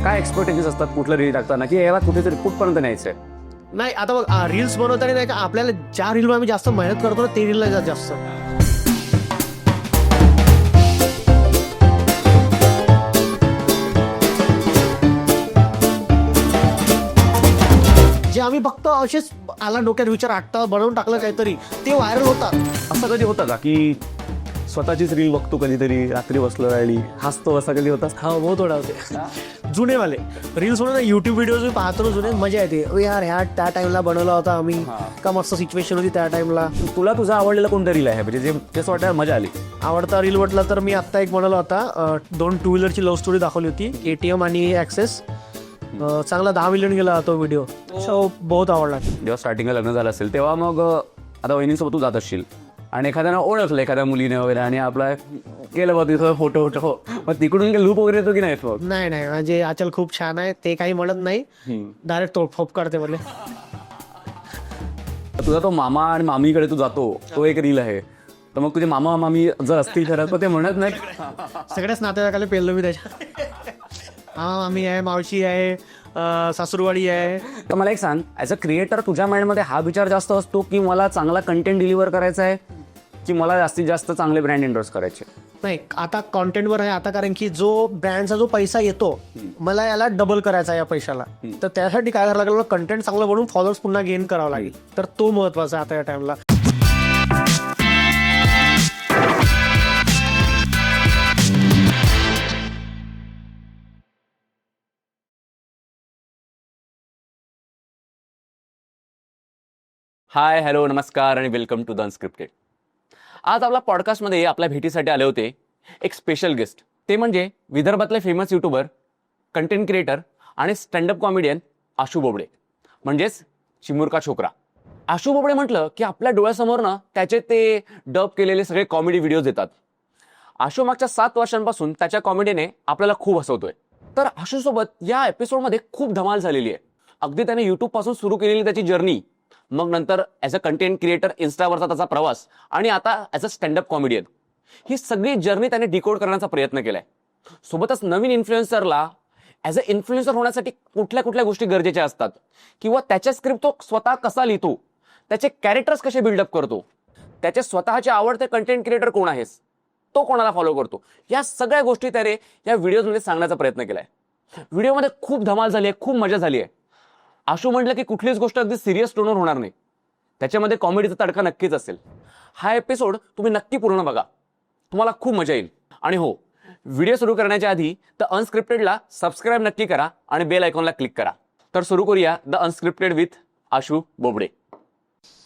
काय एक्सपेक्टेशन्स असतात कुठलं रील टाकताना की याला कुठेतरी कुठपर्यंत न्यायचंय? नाही आता बघ रील्स बनवताना नाही का आपल्याला ज्या रीलवर आम्ही जास्त मेहनत करतो ना ते रीलला जास्त जे आम्ही फक्त असेच आला डोक्यात विचार आटता बनवून टाकलं काहीतरी ते व्हायरल होतात. असं कधी होतं का की स्वतःचीच रील बघतो कधीतरी रात्री बसलो आणि हसतो, असं कधी होतं? हा बहुत थोडा होते जुनेवाले रील्स म्हणून युट्यूब व्हिडिओज मी पाहतो ना जुने मजा येते. यार ह्या त्या टाइमला बनवला होता आम्ही का मस्त सिच्युएशन होती त्या टाइमला. तुला तुझा आवडलेला कोणता रील आहे म्हणजे जे जसं वाटायला मजा आली? आवडता रील म्हटलं तर मी आत्ता एक बनवला होता. 2 टू व्हीलरची लव्ह स्टोरी दाखवली होती KTM आणि ॲक्सेस. चांगला 10 मिलियन गेला तो व्हिडिओ. सो बहुत आवडला. जेव्हा स्टार्टिंगला लग्न झालं असेल तेव्हा मग आता वहिनीसोबत तू जात असशील आणि एखाद्यानं ओळखलं एखाद्या मुलीने वगैरे आणि आपला केलं बघ तिथं फोटो हो मग तिकडून लूप वगैरे येतो की नाही? मग नाही म्हणजे आचल खूप छान आहे ते काही म्हणत नाही डायरेक्ट तोडफोप करते बोले. तुझा तो मामा आणि मामीकडे तू जातो तो एक रील आहे तर मग तुझे मामा मामी जर असतील खरं तर ते म्हणत नाही सगळ्याच नातेवाईकाला पेललो मी त्याच्या. हा मामी आहे, मावशी आहे, सासूरवाडी आहे. तर मला एक सांग, ॲज अ क्रिएटर तुझ्या माइंडमध्ये हा विचार जास्त असतो की मला चांगला कंटेंट डिलिव्हर करायचा आहे की मला जास्तीत जास्त चांगले ब्रँड एंडोर्स करायचे? नाही आता कॉन्टेंटवर आहे आता, कारण की जो ब्रँडचा जो पैसा येतो मला याला डबल करायचा या पैशाला. तर त्यासाठी काय करायला लागलं, कंटेंट चांगलं बनवून फॉलोअर्स पुन्हा गेन करावं लागेल. तर तो महत्वाचा आहे आता या टाइमला. हाय, हॅलो, नमस्कार आणि वेलकम टू द अनस्क्रिप्टेड. आज आपल्या पॉडकास्टमध्ये आपल्या भेटीसाठी आले होते एक स्पेशल गेस्ट. ते म्हणजे विदर्भातले फेमस युट्यूबर, कंटेंट क्रिएटर आणि स्टँडअप कॉमेडियन आशू बोबडे, म्हणजेच चिमुरका छोकरा. आशू बोबडे म्हटलं की आपल्या डोळ्यासमोर ना त्याचे ते डब केलेले सगळे कॉमेडी व्हिडिओज येतात. आशू मागच्या 7 वर्षांपासून त्याच्या कॉमेडीने आपल्याला खूप हसवतोय. तर आशूसोबत या एपिसोडमध्ये खूप धमाल झालेली आहे. अगदी त्याने यूट्यूबपासून सुरू केलेली त्याची जर्नी, मग नंतर ॲज अ कंटेंट क्रिएटर इन्स्टावरचा त्याचा प्रवास आणि आता ॲज अ स्टँडअप कॉमेडियन, ही सगळी जर्नी त्याने डिकोड करण्याचा प्रयत्न केलाय. सोबतच नवीन इन्फ्लुएन्सरला ॲज अ इन्फ्लुएन्सर होण्यासाठी कुठल्या कुठल्या गोष्टी गरजेच्या असतात किंवा त्याच्या स्क्रिप्ट तो स्वतः कसा लिहितो, त्याचे कॅरेक्टर्स कसे बिल्डअप करतो, त्याचे स्वतःचे आवडते कंटेंट क्रिएटर कोण आहेस, तो कोणाला फॉलो करतो, या सगळ्या गोष्टी त्याने या व्हिडिओजमध्ये सांगण्याचा प्रयत्न केलाय. व्हिडिओमध्ये खूप धमाल झाली आहे, खूप मजा झाली आहे. आशू म्हटलं की कुठलीच गोष्ट अगदी सिरियस टोनवर होणार नाही, त्याच्यामध्ये कॉमेडीचा तडका नक्कीच असेल. हा एपिसोड तुम्ही नक्की पूर्ण बघा, तुम्हाला खूप मजा येईल. आणि हो, व्हिडिओ सुरू करण्याच्या आधी द अनस्क्रिप्टेडला सबस्क्राईब नक्की करा आणि बेल आयकॉनला क्लिक करा. तर सुरू करूया the unscripted with Ashu Bobde.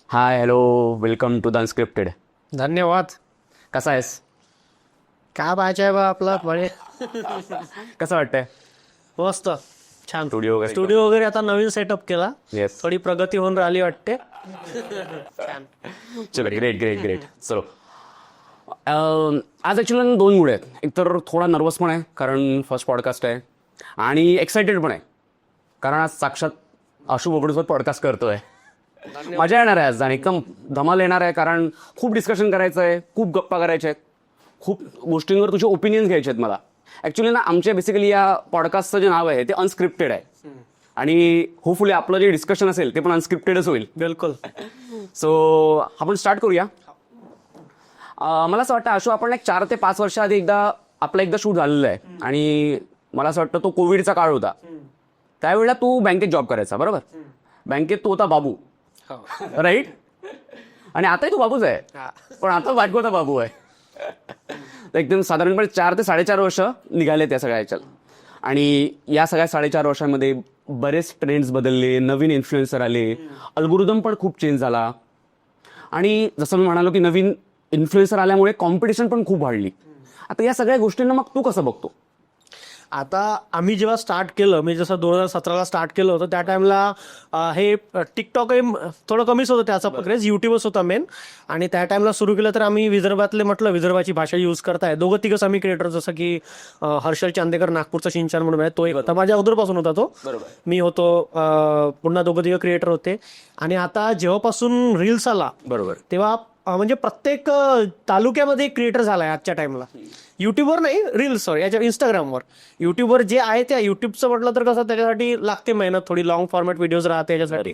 Hi, hello, welcome to the unscripted. धन्यवाद. कसा आहेस? काय पाहायचं आहे बा आपला बळे. कसं वाटतंय? मस्त छान. स्टुडिओ वगैरे आता नवीन सेटअप केला. येस, थोडी प्रगती होऊन राहिली वाटते. चलो, ग्रेट ग्रेट ग्रेट. चलो, आज ॲक्च्युली 2 मुळे आहेत. एक तर थोडा नर्वस पण आहे कारण फर्स्ट पॉडकास्ट आहे, आणि एक्सायटेड पण आहे कारण आज साक्षात आशू बोबडेसोबत पॉडकास्ट करतोय. मजा येणार आहे आज आणि एकदम धमाल येणार आहे कारण खूप डिस्कशन करायचं आहे, खूप गप्पा करायच्या आहेत, खूप गोष्टींवर तुझे ओपिनियन्स घ्यायचे आहेत मला. ॲक्च्युली ना आमच्या बेसिकली या पॉडकास्टचं जे नाव आहे ते अनस्क्रिप्टेड आहे आणि होपफुली आपलं जे डिस्कशन असेल ते पण अनस्क्रिप्टेडच होईल. बिलकुल. सो आपण स्टार्ट करूया. मला असं वाटतं आशू, आपण एक 4 ते 5 वर्ष आधी एकदा शूट झालेलं आहे आणि मला असं वाटतं तो कोविडचा काळ होता. त्यावेळेला तू बँकेत जॉब करायचा, बरोबर? बँकेत तू होता बाबू, राईट? आणि आताही तू बाबूच आहे, पण आता बायकोचा बाबू आहे. एकदम साधारणपणे 4 ते 4.5 वर्ष निघाले त्या सगळ्या ह्याच्यात. आणि या सगळ्या 4.5 वर्षांमध्ये बरेच ट्रेंड्स बदलले, नवीन इन्फ्लुएन्सर आले, अल्गोरिदम पण खूप चेंज झाला आणि जसं मी म्हणालो की नवीन इन्फ्लुएन्सर आल्यामुळे कॉम्पिटिशन पण खूप वाढली. आता या सगळ्या गोष्टींना मग तू कसं बघतो? आता आम्ही जेव्हा स्टार्ट केलं, मी जसं 2017ला स्टार्ट केलं होतं त्या टाइमला हे टिकटॉक थोडं कमीच होतं, त्याचा क्रेज युट्यूबच होता मेन. आणि त्या टाइमला सुरू केलं तर आम्ही विदर्भातले म्हटलं विदर्भाची भाषा यूज करताय 2-3 आम्ही क्रिएटर, जसं की हर्षल चांदेकर नागपूरचा शिंचान म्हणून आहे, तो एक होता. माझ्या अगोदरपासून होता तो, मी होतो, पुन्हा 2-3 क्रिएटर होते. आणि आता जेव्हापासून रील्स आला, बरोबर, तेव्हा म्हणजे प्रत्येक तालुक्यामध्ये एक क्रिएटर झालाय आजच्या टाइमला. युट्यूबवर नाही, रील्स याच्या इंस्टाग्रामवर. युट्यूबवर जे आहे त्या युट्यूबचं म्हटलं तर कसं त्याच्यासाठी लागते मेहनत, थोडी लॉंग फॉर्मॅट व्हिडिओज राहते याच्यासाठी.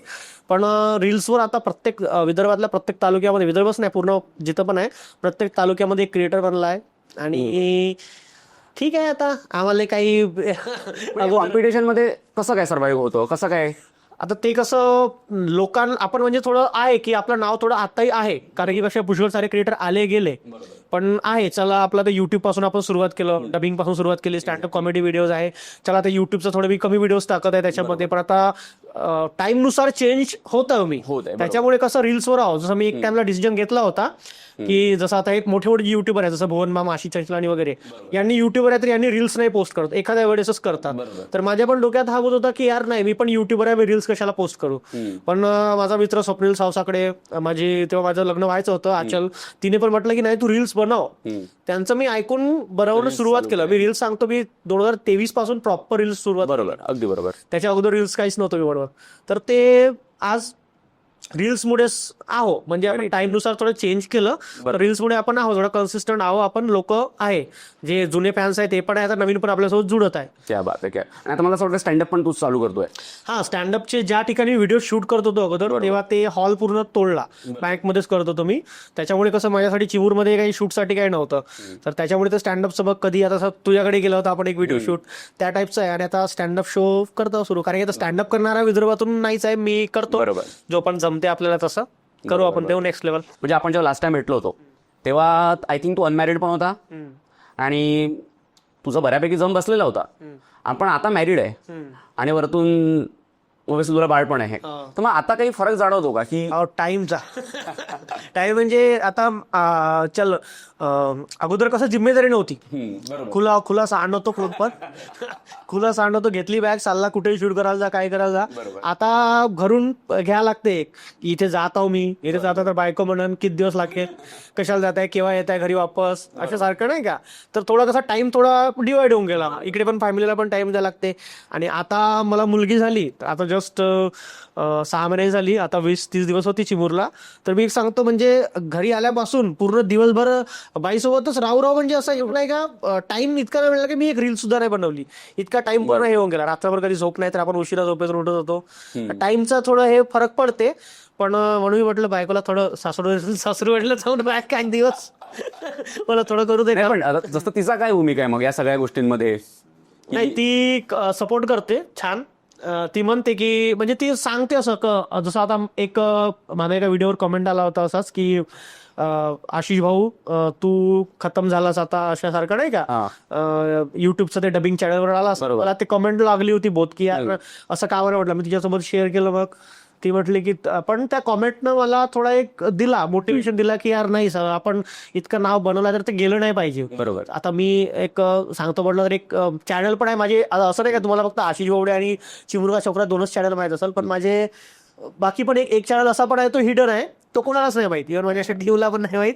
पण रील्सवर आता प्रत्येक विदर्भातल्या प्रत्येक तालुक्यामध्ये, विदर्भच नाही पूर्ण जिथं पण आहे, प्रत्येक तालुक्यामध्ये एक क्रिएटर बनला आहे. आणि ठीक आहे, आता आम्हाला काही कॉम्पिटिशन मध्ये कसं काय सर्व्हाइव्ह होतं, कसं काय? आता ते कसं लोकांना आपण म्हणजे थोडं आहे की आपलं नाव थोडं आताही आहे, कारण की कशा पुष्कळ सारे क्रिएटर आले गेले, पण आहे चला आपलं तर युट्यूब पासून आपण सुरुवात केलं, डबिंग पासून सुरुवात केली, स्टँडअप कॉमेडी व्हिडिओज आहे, चला आता युट्यूबचं थोडं मी कमी व्हिडिओज टाकत आहे त्याच्यामध्ये. पण आता टाइम नुसार चेंज होतं मी, त्याच्यामुळे कसं रील्सवर आहो. जसं मी एक टाइमला डिसिजन घेतला होता की जसं आता एक मोठे मोठे युट्यूबर आहे, जसं भुवन मामा, आशिष चंचलानी वगैरे, यांनी युट्यूबर आहे तर यांनी रील्स नाही पोस्ट करत, एखाद्या वेळेसच करतात. तर माझ्या पण डोक्यात हा होत होता की यार नाही, मी पण युट्यूबर आहे, मी रील्स कशाला पोस्ट करू. पण माझा मित्र स्वप्नील सावसाकडे, तेव्हा माझं लग्न व्हायचं होतं, आचल, तिने पण म्हटलं की नाही तू रील्स बनव. त्यांचं मी ऐकून बनवणं सुरुवात केलं. मी रील्स सांगतो, मी 2023 पासून प्रॉपर रील्स सुरुवात. बरोबर, अगदी बरोबर. त्याच्या अगोदर रील्स काहीच नव्हतं मी बरोबर. तर ते आज रील्समुळे आहो, म्हणजे आपण टाइमनुसार थोडं चेंज केलं, रील्समुळे आपण आहो थोडं कन्सिस्टंट आहो. आपण लोक आहे जे जुने फॅन्स आहेत ते पण आहे, आता नवीन पण आपल्यासोबत जुळत आहे. क्या बात आहे. काय आणि आता मला असं वाटतं स्टँडअप पण तूच चालू करतोय. हा, स्टँडअपचे ज्या ठिकाणी व्हिडिओ शूट करत होतो अगोदर, तेव्हा ते हॉल पूर्ण तोडला, बँकमध्येच करत होतो मी. त्याच्यामुळे कसं माझ्यासाठी चिमूरमध्ये काही शूटसाठी काही नव्हतं, तर त्याच्यामुळे ते स्टँडअपचं बघ कधी आता तुझ्याकडे गेलं होतं आपण एक व्हिडिओ शूट, त्या टाईपचं आहे. आणि आता स्टँडअप शो करतो सुरू, कारण की आता स्टँडअप करणारा विदर्भातून नाहीच आहे, मी करतो जो पण जमते आपल्याला तसं करू आपण, तेव्हा नेक्स्ट लेवल. म्हणजे आपण जेव्हा लास्ट टाइम भेटलो होतो तेव्हा आय थिंक तू अनमॅरिड पण होता आणि तुझा बऱ्यापैकी जम बसलेला होता. आपण आता मॅरिड आहे आणि वरतून तुला बाळ पण आहे, तर मग आता काही फरक जाणवतो का की टाइमचा? टाइम म्हणजे आता चल, अगोदर कसं जिम्मेदारी नव्हती, खुलासा आणतो पण खुलासा आणतो, घेतली बॅग, चालला कुठेही शूट करायला जा, काय करायला जा. आता घरून घ्यायला लागते की इथे जात आहो मी, इथे जाता तर बायको म्हणून किती दिवस लागेल, कशाला जात आहे, केव्हा येत आहे घरी वापस, अशा सारखं नाही का. तर थोडा कसा टाइम थोडा डिवाइड होऊन गेला, इकडे पण फॅमिलीला पण टाइम द्यायला लागते. आणि आता मला मुलगी झाली, तर आता जस्ट 6 महिने झाली, आता 20-30 दिवस होती चिमूरला. तर मी एक सांगतो, म्हणजे घरी आल्यापासून पूर्ण दिवसभर बाईसोबतच राहू म्हणजे असं एवढं नाही का टाइम इतका नाही मिळाला की मी एक रील सुद्धा नाही बनवली, इतका टाइम पूर्ण हे होऊन गेला. रात्रभर कधी झोप नाही, तर आपण उशिरा झोपेतून उठत होतो. टाइमचा थोडं हे फरक पडते. पण म्हणून मी म्हटलं बायकोला थोडं सासरू वाटलं जाऊन बाय काही दिवस मला थोडं करू दे. पण जसं तिचा काय भूमिका आहे मग या सगळ्या गोष्टींमध्ये? नाही, ती सपोर्ट करते छान. ती म्हणते की म्हणजे ती सांगते असं, जसं आता एक माझ्या एका व्हिडिओवर कमेंट आला होता असाच की आशिष भाऊ तू खतम झालास आता, अशासारखं नाही का, युट्यूबचं ते डबिंग चॅनलवर आला, मला ते कमेंट लागली होती बहुत की यार असं का बरं वाटलं. मी तिच्यासोबत शेअर केलं, मग ती म्हटली की, पण त्या कॉमेंटनं मला थोडा एक दिला, मोटिवेशन दिला की यार नाही सर, आपण इतकं नाव बनवलं तर ते गेलं नाही पाहिजे. बरोबर. आता मी एक सांगतो म्हटलं तर एक चॅनल पण आहे माझे, असं नाही का तुम्हाला फक्त आशिष भावडे आणि चिमुरगा छोकरा 2च चॅनल माहीत असेल, पण माझे बाकी पण एक चॅनल असा पण आहे, तो हिडन आहे, तो कोणालाच नाही माहिती, इव्हन माझ्या टीव्हीला पण नाही माहित.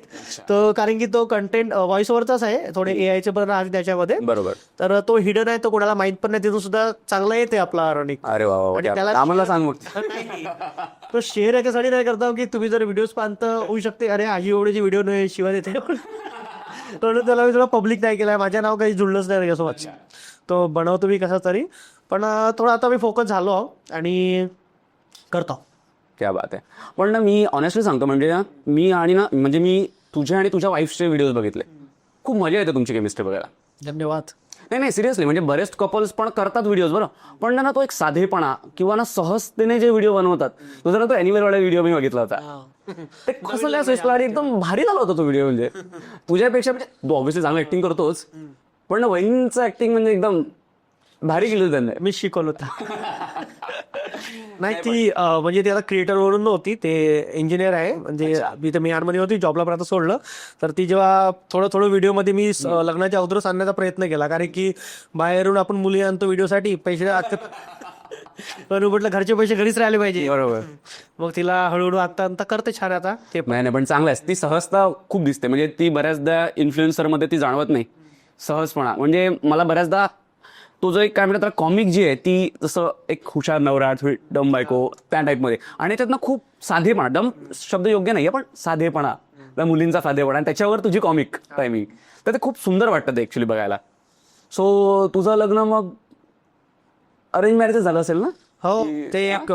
तो कारण की तो कंटेंट व्हॉइस ओव्हरचाच आहे, थोडे एआयचे पण आहे त्याच्यामध्ये. बरोबर. तर तो हिडन आहे, तो कोणाला माहित पण नाही, तिथून सुद्धा चांगला येते आपला अर्निंग. अरे वा, त्याला आम्हाला सांग मग. तो शेअर याच्यासाठी नाही करता की तुम्ही जर व्हिडिओज पाहता होऊ शकते, अरे आजी एवढे व्हिडिओ नाही शिवाय देते, म्हणून त्याला मी थोडा पब्लिक नाही केलाय, माझ्या नाव काही जुळलंच नाही त्याच्यासोबत. तो बनवतो मी कसा तरी, पण थोडा आता मी फोकस झालो आहो आणि करतो. क्या बात आहे. पण ना मी ऑनेस्टली सांगतो, म्हणजे ना मी आणि ना म्हणजे मी तुझ्या आणि तुझ्या वाईफचे व्हिडिओज बघितले, खूप मजा येते तुमची केमिस्ट्री बघायला. धन्यवाद. नाही सिरियसली, म्हणजे बरेच कपल्स पण करतात व्हिडिओज बरं, पण ना तो एक साधेपणा किंवा ना सहजतेने जे व्हिडिओ बनवतात, तुझा ना तो एनिवेअरवाला व्हिडिओ मी बघितला होता, ते कसं आणि एकदम भारी झाला होता तो व्हिडिओ. म्हणजे तुझ्यापेक्षा, म्हणजे तू ऑब्व्हियसली चांगलं ऍक्टिंग करतोच, पण ना वहिनींचं ऍक्टिंग म्हणजे एकदम भारी केलं त्यांनी, मी शिकवलं होतं. नाही ती म्हणजे ती आता क्रिएटर वरून नव्हती, ते इंजिनियर आहे, म्हणजे मी तर म्यानमध्ये होती जॉबला, पण आता सोडलं. तर ती जेव्हा थोडं व्हिडिओमध्ये मी लग्नाच्या अगोदरच आणण्याचा प्रयत्न केला, कारण की बाहेरून आपण मुली आणतो व्हिडिओसाठी, पैसे पण म्हटलं घरचे पैसे घरीच राहिले पाहिजे. बरोबर. मग तिला हळूहळू आता करते छान. आता ते नाही पण चांगलं आहे, ती सहजता खूप दिसते, म्हणजे ती बऱ्याचदा इन्फ्लुएन्सरमध्ये ती जाणवत नाही सहजपणा. म्हणजे मला बऱ्याचदा तो जो एक काय म्हणतात कॉमिक जी आहे ती, जसं एक हुशार नवरा, डम बायको त्या टाईपमध्ये, आणि त्यातनं खूप साधेपणा, डम शब्द योग्य नाही आहे पण साधेपणा, त्या मुलींचा साधेपणा, आणि त्याच्यावर तुझी कॉमिक टायमिंग, तर ते खूप सुंदर वाटतं ते ऍक्च्युली बघायला. सो तुझं लग्न मग अरेंज मॅरेज झालं असेल ना? हो, ते एक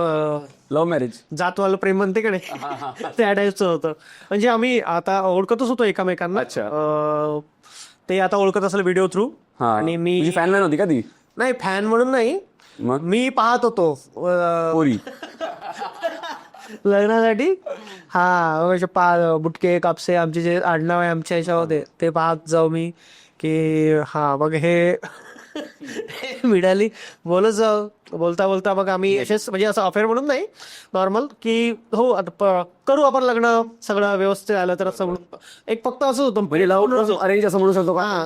लव्ह मॅरेज? जातवालं प्रेम म्हणते का नाही त्या टाईपचं होतं. म्हणजे आम्ही आता ओळखतच होतो एकमेकांना. अच्छा. ते आता ओळखत असेल व्हिडिओ थ्रू. आणि मी फॅन नाही होती का ती? नाही, फॅन म्हणून नाही, मग मी पाहत होतो पोरी लग्नासाठी. बुटके कापसे आमचे जे आडनाव आहे आमच्या ह्याच्यामध्ये ते पाहत जाऊ मी की हा मग हे मिळाली बोलत जाऊ. बोलता बोलता मग आम्ही असेच म्हणजे असं अफेअर म्हणून नाही, नॉर्मल की हो आता करू आपण लग्न, सगळं व्यवस्थित आलं तर असं म्हणून एक फक्त असं होतं म्हणजे लव्ह अरेंज असं म्हणू शकतो का? हा,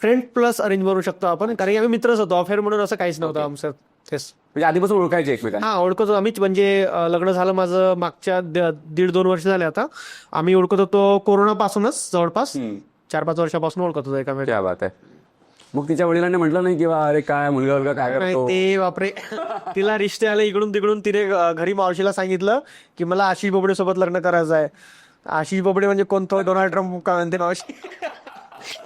फ्रेंड प्लस अरेंज म्हणू शकतो आपण, कारण की आम्ही मित्रच होतो. अफेअर म्हणून असं काहीच नव्हतं आमचं. तेच म्हणजे आधीपासून ओळखायचे एकमेकांना? हा, ओळखत होतो आम्ही. म्हणजे लग्न झालं माझं मागच्या 1.5-2 वर्ष झाले आता. आम्ही ओळखत होतो कोरोनापासूनच, जवळपास 4-5 वर्षापासून ओळखत होतो एकामेकांना. क्या बात आहे. मग तिच्या वडिलांनी म्हटलं नाही किंवा अरे काय मुलगा काय करतो? ते बापरे, तिला रिश्ते आले इकडून तिकडून. तिने घरी मावशीला सांगितलं की मला आशिष बोबडे सोबत लग्न करायचं आहे. आशिष बोबडे म्हणजे कोणतं, डोनाल्ड ट्रम्प का म्हणते मावशी.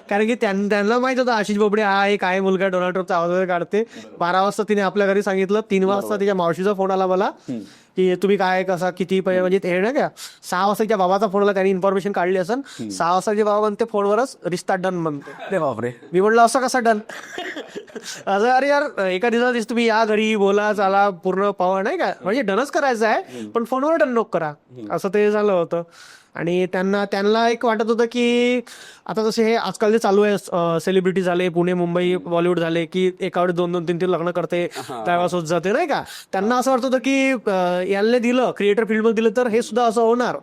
कारण की त्यांना माहित होतं आशिष बोबडे हा एक आहे मुलगा, डोनाल्ड ट्रम्पचा आवाज काढते. 12 वाजता तिने आपल्या घरी सांगितलं. 3 वाजता तिच्या मावशीचा फोन आला मला की तुम्ही काय कसा किती म्हणजे ते ना का 6 वाजता तिच्या बाबाचा फोन आला, त्यांनी इन्फॉर्मेशन काढली असेल. 6 वाजता तिचे बाबा म्हणते फोनवरच रिश्ता डन म्हणते. अरे बापरे. मी म्हटलं असं कसं डन? असं अरे यार, एका दिवसात तुम्ही या घरी बोला चाला पूर्ण पावा नाही का, म्हणजे डनच करायचं आहे पण फोनवर डन नको करा, असं ते झालं होतं. आणि त्यांना एक वाटत होतं की आता जसे हे आजकाल जे चालू आहे, सेलिब्रिटी झाले, पुणे मुंबई बॉलिवूड झाले की एकावर 2-2, 3-3 लग्न करते, त्यावेळेस होत जाते नाही का. त्यांना असं वाटत होतं की याला दिलं क्रिएटर फील्डमध्ये दिलं तर हे सुद्धा असं होणार.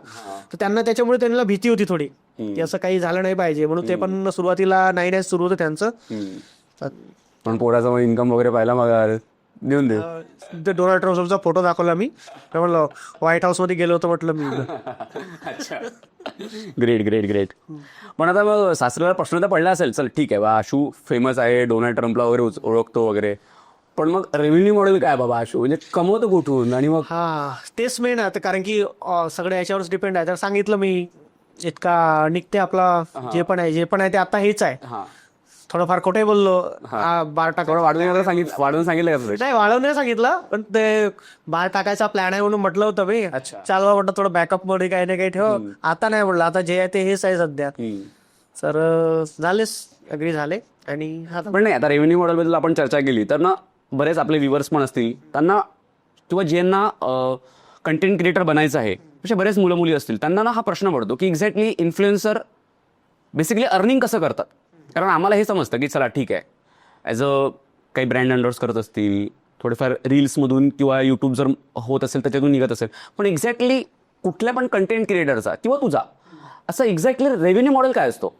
तर त्याच्यामुळे त्यांना भीती होती थोडी की असं काही झालं नाही पाहिजे म्हणून. ते पण सुरुवातीला नाही सुरू होतं त्यांचं. पण पोराचा इन्कम वगैरे पाहिला मग देऊन दे. ते डोनाल्ड ट्रम्पचा फोटो दाखवला मी, म्हटलं व्हाईट हाऊस मध्ये गेलो होतो म्हटलं मी. अच्छा, ग्रेट. पण आता मग सासऱ्याला प्रश्न तर पडला असेल, चल ठीक आहे बा आशू फेमस आहे, डोनाल्ड ट्रम्पला वगैरे ओळखतो वगैरे, पण मग रेव्हेन्यू मॉडेल काय बाबा आशू, म्हणजे कमवतो कुठून? आणि मग हा, तेच मेन आहे. कारण की सगळं याच्यावरच डिपेंड आहे. तर सांगितलं मी इतका निघते आपला जे पण आहे ते आता हेच आहे. थोडंफार खोटे बोललो, 12 टाका वाढवून सांगितलं का तुला? नाही, वाढवून नाही सांगितलं, पण ते 12 टाकायचा प्लॅन आहे म्हणून म्हटलं होतं मी. चालवा म्हटलं थोडं बॅकअप मध्ये काही ना काही ठेव. आता नाही म्हटलं, आता जे आहे ते हेच आहे सध्या. तर झालेच, अग्री झाले. आणि पण नाही, आता रेव्हेन्यू मॉडेल बद्दल आपण चर्चा केली तर ना, बरेच आपले व्ह्युअर्स पण असतील, त्यांना किंवा ज्यांना कंटेंट क्रिएटर बनायचं आहे असे बरेच मुलं मुली असतील, त्यांना ना हा प्रश्न पडतो की एक्झॅक्टली इन्फ्लुएन्सर बेसिकली अर्निंग कसं करतात. कारण आम्हाला हे समजतं की चला ठीक आहे, ॲज काही ब्रँड एंडोर्स करत असतील, थोडेफार रील्समधून किंवा यूट्यूब जर होत असेल त्याच्यातून निघत असेल, पण एक्झॅक्टली कुठल्या पण कंटेंट क्रिएटरचा किंवा तुझा असं एक्झॅक्टली रेव्हेन्यू मॉडेल काय असतो?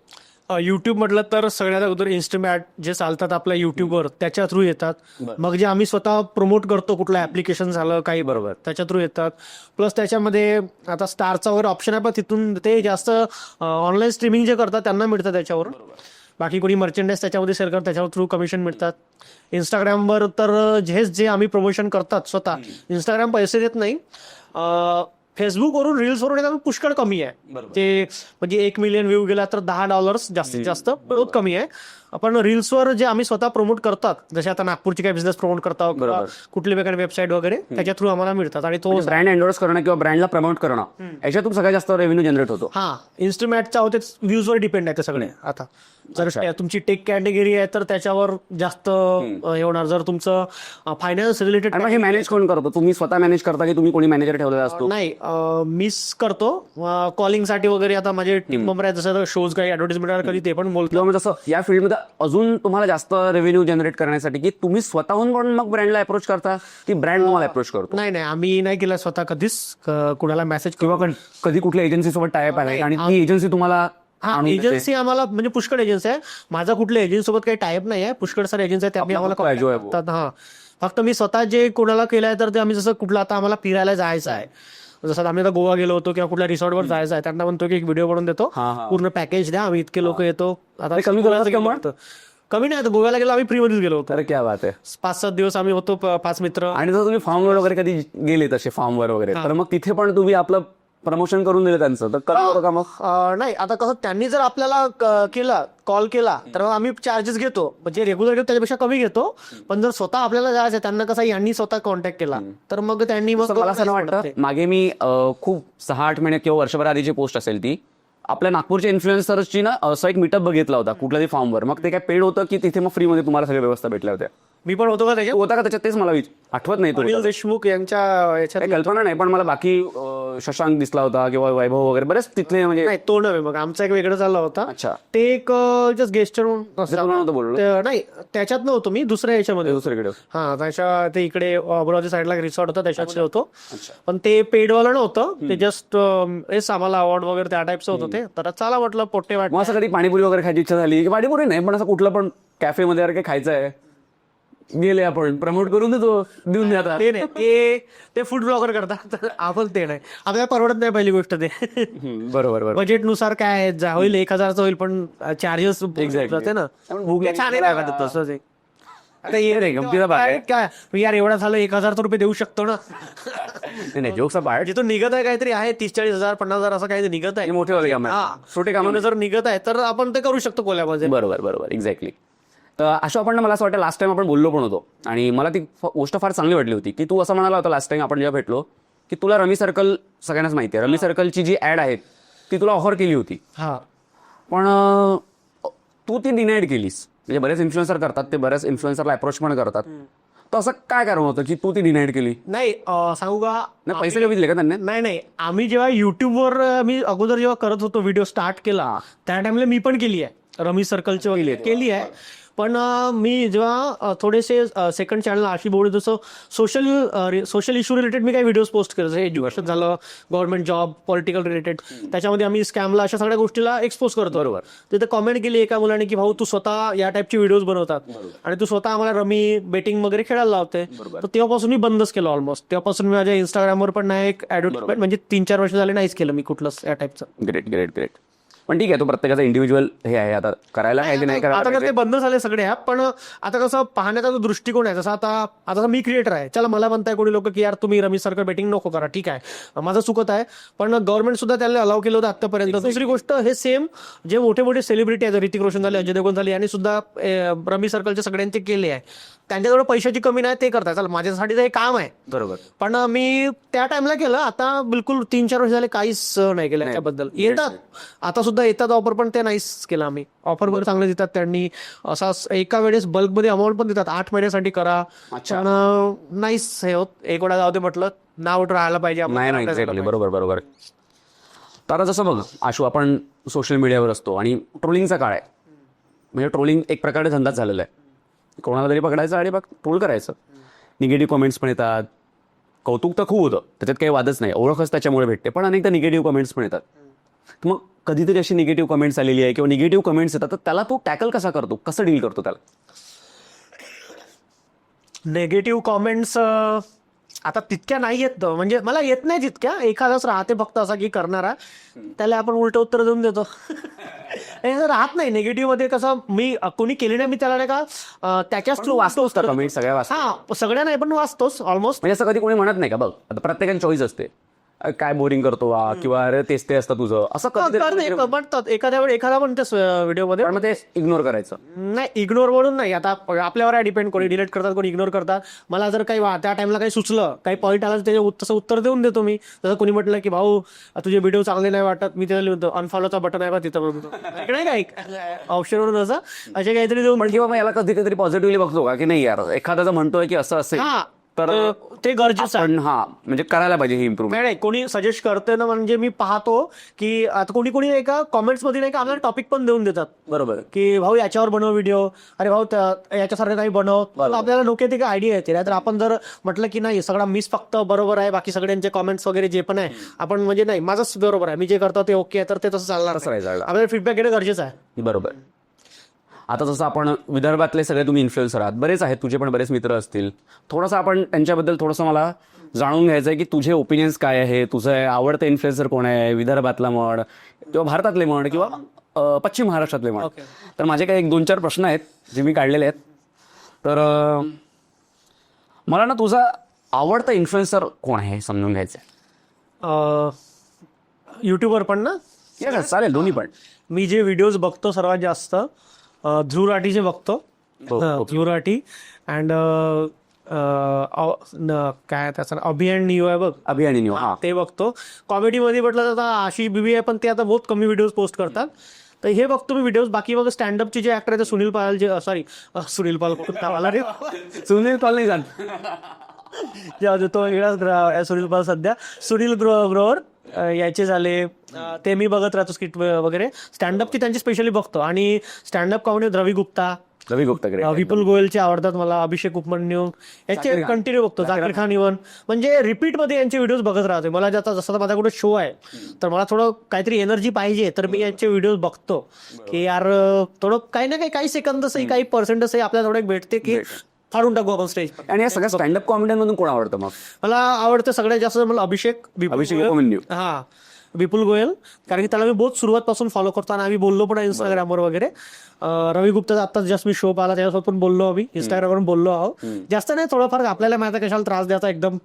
युट्यूब म्हटलं तर सगळ्यात अगोदर इन्स्टंट जे चालतात आपल्या युट्यूबवर त्याच्या थ्रू येतात. मग जे आम्ही स्वतः प्रमोट करतो, कुठलं ऍप्लिकेशन झालं काही, बरोबर, त्याच्या थ्रू येतात. प्लस त्याच्यामध्ये आता स्टारचा वगैरे ऑप्शन आहे, पण तिथून ते जास्त ऑनलाईन स्ट्रीमिंग जे करतात त्यांना मिळतं त्याच्यावर. बाकी कोणी मर्चंडाईज त्याच्यामध्ये सेल करतात त्याच्यावर थ्रू कमिशन मिळतात. इंस्टाग्रामवर तर जे आम्ही प्रमोशन करतात स्वतः, इंस्टाग्राम पैसे देत नाही. फेसबुकवरून रील्सवरून येतात पुष्कळ कमी आहे ते. म्हणजे 1 मिलियन व्ह्यू गेला तर $10 जास्तीत जास्त, बहुत कमी आहे. आपण रील्सवर जे आम्ही स्वतः प्रमोट करतात, जसे आता नागपूरची काही बिझनेस प्रमोट करतात, कुठली वेगळी वेबसाईट वगैरे, त्याच्या थ्रू आम्हाला मिळतात. आणि तो ब्रँड एंडोर्स करणं किंवा ब्रँडला प्रमोट करणं याच्यातून सगळ्यात जास्त रेव्हेन्यू जनरेट होतो. हा, इन्स्टंटचा होते, व्ह्यूजवर डिपेंड आहे ते सगळे. आता जर तुमची टेक कॅटेगरी आहे तर त्याच्यावर जास्त हे होणार. जर तुमचं फायनान्स रिलेटेड. हे मॅनेज कोण करतो? तुम्ही स्वतः मॅनेज करता की तुम्ही कोणी मॅनेजर ठेवलेला असतो? नाही, मीच करतो कॉलिंग साठी वगैरे. आता माझे टीम मेंबर आहेत, जसं शोज काही ऍडव्हर्टाइजमेंट कधी ते पण बोलतो. जसं या फील्डमध्ये अजून तुम्हाला जास्त रेव्हेन्यू जनरेट करण्यासाठी की तुम्ही स्वतःहून पण मग ब्रँडला अप्रोच करता की ब्रँड तुम्हाला अप्रोच करतो? नाही, आम्ही नाही केला स्वतः कधीच कुणाला मेसेज किंवा कधी कुठल्या एजन्सी सोबत टायप आहे आणि ती एजन्सी तुम्हाला? एजन्सी आम्हाला म्हणजे पुष्कळ एजन्सी आहे. माझा कुठल्या एजन्सी सोबत काही टाईप नाही आहे, पुष्कळ सारे एजन्सी आहेत, ते आम्हाला करतात. हा, फक्त मी स्वतः जे कोणाला केलंय तर ते आम्ही जसं कुठलं आता आम्हाला फिरायला जायचं आहे, जसं आम्ही आता गोवा गेलो होतो किंवा कुठल्या रिसॉर्टवर जायचं आहे, त्यांना म्हणतो की एक व्हिडिओ बनवून देतो, पूर्ण पॅकेज द्या, आम्ही इतके लोक येतो. आता कमी नाही, गोव्याला गेलो आम्ही फ्रीमध्येच गेलो होतो. अरे क्या बात आहे. 5-7 दिवस आम्ही होतो, 5 मित्र. आणि जर तुम्ही फार्मवर वगैरे कधी गेले तसे फार्मवर वगैरे, तर मग तिथे पण तुम्ही आपलं प्रमोशन करून दिलं त्यांचं, तर करत होतं का मग? नाही, आता कसं त्यांनी जर आपल्याला केला कॉल केला तर आम्ही चार्जेस घेतो, म्हणजे रेग्युलर घेतो त्याच्यापेक्षा कमी घेतो. पण जर स्वतः आपल्याला जायचं त्यांना कसं यांनी स्वतः कॉन्टॅक्ट केला तर मग त्यांनी मग मला असं वाटतं, मागे मी खूप 6-8 महिने किंवा वर्षभर आधीची पोस्ट असेल ती, आपल्या नागपूरच्या इन्फ्लुएन्सर्सची ना असं एक मीटअप बघितला होता कुठल्या तरी फॉर्मवर. मग ते काय पेड होतं की तिथे मग फ्रीमध्ये तुम्हाला सगळ्या व्यवस्था भेटल्या होत्या? मी पण होतो का त्याच्यात? होता का त्याच्यात? तेच मला आठवत नाही. तो अनिल देशमुख यांच्या याच्यात काही कल्पना नाही, पण मला बाकी शशांक दिसला होता किंवा वैभव वगैरे बरेच तिथले, म्हणजे नाही तो नव्हे, मग आमचा एक वेगळं चालला होता. अच्छा, ते एक जस्ट गेस्टर नव्हतं बोललो, नाही त्याच्यात नव्हतो मी, दुसऱ्या याच्यामध्ये दुसरीकडे. हा, त्याच्या ते इकडे अमरावती साईडला रिसॉर्ट होता त्याच्यात होतो. पण ते पेडवाला नव्हतं, ते जस्ट आम्हाला अवॉर्ड वगैरे त्या टाईपचं होतं ते. तर चला म्हटलं पोट्टे वाट. मग असं कधी पाणीपुरी वगैरे खायची इच्छा झाली? पाणीपुरी नाही, पण असं कुठलं पण कॅफेमध्ये काही खायचं आहे, गेले आपण प्रमोट करून देऊन द्या. ते नाही, ते फूड ब्लॉगर करतात, आपण ते नाही, आपल्याला परवडत नाही पहिली गोष्ट ते. बरोबर, बजेटनुसार काय होईल, 1000चं होईल पण चार्जेस जाते ना. भूक छान आहे तसंच आहे. आता गमतीचा काय यार, एवढा झालं 1000 रुपये देऊ शकतो ना. नाही, जोक्स बाहेर जिथून निघत आहे काहीतरी आहे 30-40,000 50,000 असं काही निघत आहे, मोठे होते छोटे काम जर निघत आहे तर आपण ते करू शकतो कोल्यामध्ये. बरोबर, एक्झॅक्टली. तर अशा आपण मला असं वाटतं लास्ट टाइम आपण बोललो पण होतो, आणि मला ती गोष्ट फार चांगली वाटली होती की तू असं म्हणाला होता लास्ट टाइम आपण जेव्हा भेटलो की तुला रमी सर्कल, सगळ्यांनाच माहिती आहे, रमी सर्कलची जी ऍड आहे ती तुला ऑफर केली होती. हा, पण तू ती डिनाईड केलीस. म्हणजे बरेच इन्फ्लुएन्सर करतात, ते बऱ्याच इन्फ्लुएन्सरला अप्रोच पण करतात, तर असं काय कारण होतं की तू ती डिनाईड केली? नाही सांगू का, नाही पैसे कमी दिले का त्यांनी? नाही, आम्ही जेव्हा युट्यूबवर मी अगोदर जेव्हा करत होतो व्हिडिओ स्टार्ट केला त्या टाइमला मी पण केली आहे, रमी सर्कलची केली आहे. पण मी जेव्हा थोडेसे सेकंड चॅनल अशी बोलू, जसं सोशल इश्यू रिलेटेड मी काही व्हिडिओज पोस्ट केले, जसं एज्युकेशन झालं, गव्हर्नमेंट जॉब, पॉलिटिकल रिलेटेड, त्याच्यामध्ये आम्ही स्कॅमला अशा सगळ्या गोष्टीला एक्सपोज करतो. बरोबर. तिथे कमेंट केली एका मुलाने की भाऊ तू स्वतः या टाईपचे व्हिडिओज बनवतात आणि तू स्वतः आम्हाला रमी बेटिंग वगैरे खेळायला लावते. तर तेव्हापासून मी बंदच केलं ऑलमोस्ट. तेव्हापासून मी माझ्या इंस्टाग्रामवर पण नाही एक ऍडव्हर्टाइजमेंट, म्हणजे 3-4 वर्ष झाले नाहीच केलं मी कुठलंच या टाईपचं. ग्रेट. पण ठीक आहे, तो प्रत्येकाचा इंडिव्हिज्युअल हे आहे, आता करायला काय नाही करायला. आता ते बंद झाले सगळे ऍप, पण आता कसं पाहण्याचा जो दृष्टिकोन आहे, जसं आता मी क्रिएटर आहे, चला मला म्हणताय कोणी लोक की यार तुम्ही रमी सर्कल बेटिंग नको करा, ठीक आहे माझं चुकत आहे, पण गव्हर्नमेंट सुद्धा त्याला अलाव केलं होतं आतापर्यंत. दुसरी गोष्ट, हे सेम जे मोठे सेलिब्रिटी आहेत, ऋतिक रोशन झाले, अजय देवगण झाले, यांनी सुद्धा रमी सर्कलचे सगळ्यांचे केले आहे. त्यांच्याजवळ पैशाची कमी नाही, ते करतात, चला माझ्यासाठी हे काम आहे. बरोबर. पण मी त्या टाइमला केलं, आता बिलकुल 3-4 वर्ष झाले काहीच नाही केलं त्याबद्दल. येतात आता सुद्धा येतात ऑफर, पण ते नाहीच केलं आम्ही. ऑफर वगैरे चांगले देतात त्यांनी, असा एका वेळेस बल्कमध्ये अमाऊंट पण देतात, 8 महिन्यासाठी करा. पण नाहीच हे होत, एक वेळा जाऊ दे म्हटलं, नाव राहायला पाहिजे. नाही, बरोबर. तर जसं बघ आशू, आपण सोशल मीडियावर असतो आणि ट्रोलिंगचा काळ आहे, म्हणजे ट्रोलिंग एक प्रकारे धंदाच झालेला आहे. कोणाला तरी पकडायचं आणि ट्रोल करायचं. निगेटिव्ह कमेंट्स पण येतात, कौतुक तर खूप होतं, त्याच्यात काही वादच नाही, ओळखच त्याच्यामुळे भेटते, पण अनेकदा निगेटिव्ह कमेंट्स पण येतात. मग कधीतरी अशी निगेटिव्ह कमेंट्स आलेली आहे किंवा निगेटिव्ह कमेंट्स येतात, तर त्याला तो टॅकल कसा करतो, कसं डील करतो त्याला? नेगेटिव्ह कॉमेंट्स आता तितक्या नाही येत, म्हणजे मला येत नाही तितक्या, एखादाच राहते फक्त असा की करणारा, त्याला आपण उलट उत्तर देऊन देतो. राहत नाही निगेटिव्ह मध्ये. कसं मी कोणी केली नाही, मी त्याला नाही का त्याच्याच थ्रू वाचतोच तर कमेंट सगळ्या वाचतो. हा, सगळ्या नाही पण वाचतोच ऑलमोस्ट. म्हणजे असं कधी कोणी म्हणत नाही का, बघ आता प्रत्येकाची चॉईस असते, काय बोरिंग करतो किंवा अरे तेच ते असतं तुझं, असं म्हणतात एखाद्या वेळी, एखादा पण त्या व्हिडिओमध्ये, मग ते इग्नोर करायचं. नाही, इग्नोर म्हणून नाही, आता आपल्यावर डिपेंड, कोणी डिलीट करतात, कोणी इग्नोर करतात. मला जर काही त्या टाइमला काही सुचलं, काही पॉईंट आला, त्याचे तसं उत्तर देऊन देतो मी. जसं कोणी म्हटलं की भाऊ तुझे व्हिडिओ चांगले नाही वाटत, मी त्याला लिहितो अनफॉलोचा बटन आहे बा तिथं, नाही काय ऑप्शनवरून असं असे काहीतरी देऊन. पण किंवा याला कधी पॉझिटिव्हली बघतो का की नाही यार एखादा म्हणतोय की असं असेल, तर ते गरजेचं आहे. हा, म्हणजे करायला पाहिजे ही इम्प्रूव्हमेंट. नाही, कोणी सजेस्ट करते ना, म्हणजे मी पाहतो की आता कोणी नाही का कॉमेंट्स मध्ये नाही का आपल्याला टॉपिक पण देऊन देतात. बरोबर, की भाऊ याच्यावर बनव व्हिडिओ, अरे भाऊ याच्यासारखं काही बनव, आपल्याला लोक ते आयडिया येते. नाहीतर आपण जर म्हटलं की नाही सगळा मीच फक्त बरोबर आहे, बाकी सगळ्यांचे कॉमेंट्स वगैरे जे पण आहे आपण म्हणजे नाही माझंच बरोबर आहे, मी जे करतो ते ओके आहे, तर ते तसं चालणार. आपल्याला फीडबॅक घेणं गरजेचं आहे. बरोबर. आता जसं आपण विदर्भातले सगळे तुम्ही इन्फ्लुएन्सर आहात, बरेच आहेत, तुझे पण बरेच मित्र असतील, थोडंसं आपण त्यांच्याबद्दल थोडंसं मला जाणून घ्यायचं आहे की तुझे ओपिनियन्स काय आहे, तुझं आवडतं इन्फ्लुएन्सर कोण आहे, विदर्भातला म्हण किंवा भारतातले म्हण किंवा पश्चिम महाराष्ट्रातले म्हण. तर माझे काही 1-2-4 प्रश्न आहेत जे मी काढलेले आहेत. तर मला ना तुझा आवडता इन्फ्लुएन्सर कोण आहे हे समजून घ्यायचं आहे. युट्यूबवर पण ना. Yes, चालेल दोन्ही पण. मी जे व्हिडिओज बघतो सर्वात जास्त ध्रुव राठीचे बघतो. ध्रुव राठी अँड काय त्याचं अभि अँड न्यू आहे बघ, अभि आणि न्यू. हा, ते बघतो. कॉमेडीमध्ये म्हटलं तर आता आशिष बीबी आहे, पण ते आता बहुत कमी व्हिडिओज पोस्ट करतात. तर हे बघतो मी व्हिडिओज. बाकी बघ स्टँडअपचे जे ऍक्टर आहेत सुनील पाल, जे सॉरी सुनील पाल नावाला रे सुनील पाल नाही जाण. तो वेगळाच सुनील पाल सध्या. सुनील ग्रोवर याचे झाले ते मी बघत राहतो स्किट वगैरे. स्टँडअपची त्यांची स्पेशली बघतो. आणि स्टँडअप कॉमेडी रवी गुप्ता, विपुल गोयलचे आवडतात मला, अभिषेक उपमन्यू याचे कंटिन्यू बघतो. जाकीर खान इव्हन, म्हणजे रिपीट मध्ये यांचे व्हिडिओज बघत राहते. मला आता जसं माझा कुठे शो आहे तर मला थोडं काहीतरी एनर्जी पाहिजे, तर मी यांचे व्हिडिओज बघतो की यार थोडं काही ना काही सेकंदच काही पर्सेंटच आपल्याला थोडं भेटते की फाडून टाकू आपण स्टेज. आणि या सगळ्या स्टँडअप कॉमेडी मधून कोण आवडतं मग? मला आवडतं सगळ्यात जास्त मला अभिषेक उपमन्यू. हा, विपुल गोयल, कारण की त्याला मी बहुत सुरुवातपासून फॉलो करतो आणि आम्ही बोललो पण इंस्टाग्रामवर वगैरे. रवी गुप्ता आता जस्ट मी शो पाहिला त्याच्यासोबत पण बोललो आम्ही, इंस्टाग्रामवर बोललो आहोत. जास्त नाही, थोडंफार आपल्याला माहिती कशाला त्रास द्यायचा एकदम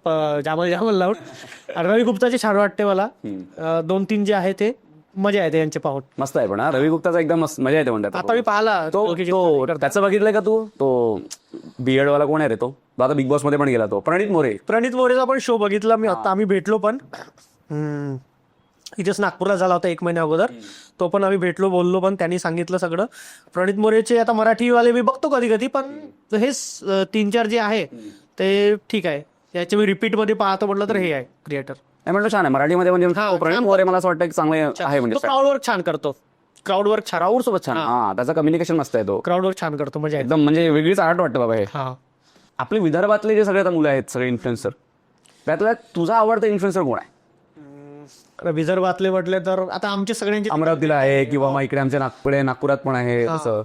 जामल लावून. रवी गुप्ताचे छान वाटते मला. 2-3 जे आहे ते मजा येते यांचे पाहून. मस्त आहे पण रवी गुप्ताचा एकदम मजा येते म्हणतात. आता मी पाहिला तो त्याचं बघितलंय का तू? तो बीएड वाला कोण आहे रे तो? आता बिग बॉस मध्ये पण गेला तो, प्रणित मोरेचा पण शो बघितला मी. आता आम्ही भेटलो पण इथेच नागपूरला झाला होता 1 महिन्या अगोदर. तो पण आम्ही भेटलो, बोललो पण. त्यांनी सांगितलं सगळं. प्रणित मोरेचे आता मराठीवाले मी बघतो कधी कधी, पण हे 3-4 जे आहे ते ठीक आहे. याचे मी रिपीट मध्ये पाहतो म्हटलं तर हे आहे क्रिएटर. म्हटलं छान आहे मराठीमध्ये म्हणजे प्रणित मोरे मला असं वाटतं की चांगलं आहे. म्हणजे क्राऊड वर्क छान करतो. क्राऊड सोबत छान. हा, त्याचा कम्युनिकेशन मस्त आहे. तो क्राऊड वर्क छान करतो, म्हणजे एकदम म्हणजे वेगळीच आर्ट वाटतं बाबा हे. हा, आपले विदर्भातले जे सगळे आता मुलं आहेत, सगळे इन्फ्लुएन्सर, त्यातला तुझा आवडता इन्फ्लुएन्सर कोण आहे? विदर्भातले म्हटले तर आता आमचे सगळ्यांचे अमरावतीला आहे किंवा मग इकडे आमच्या नागपुरात पण आहे तसं.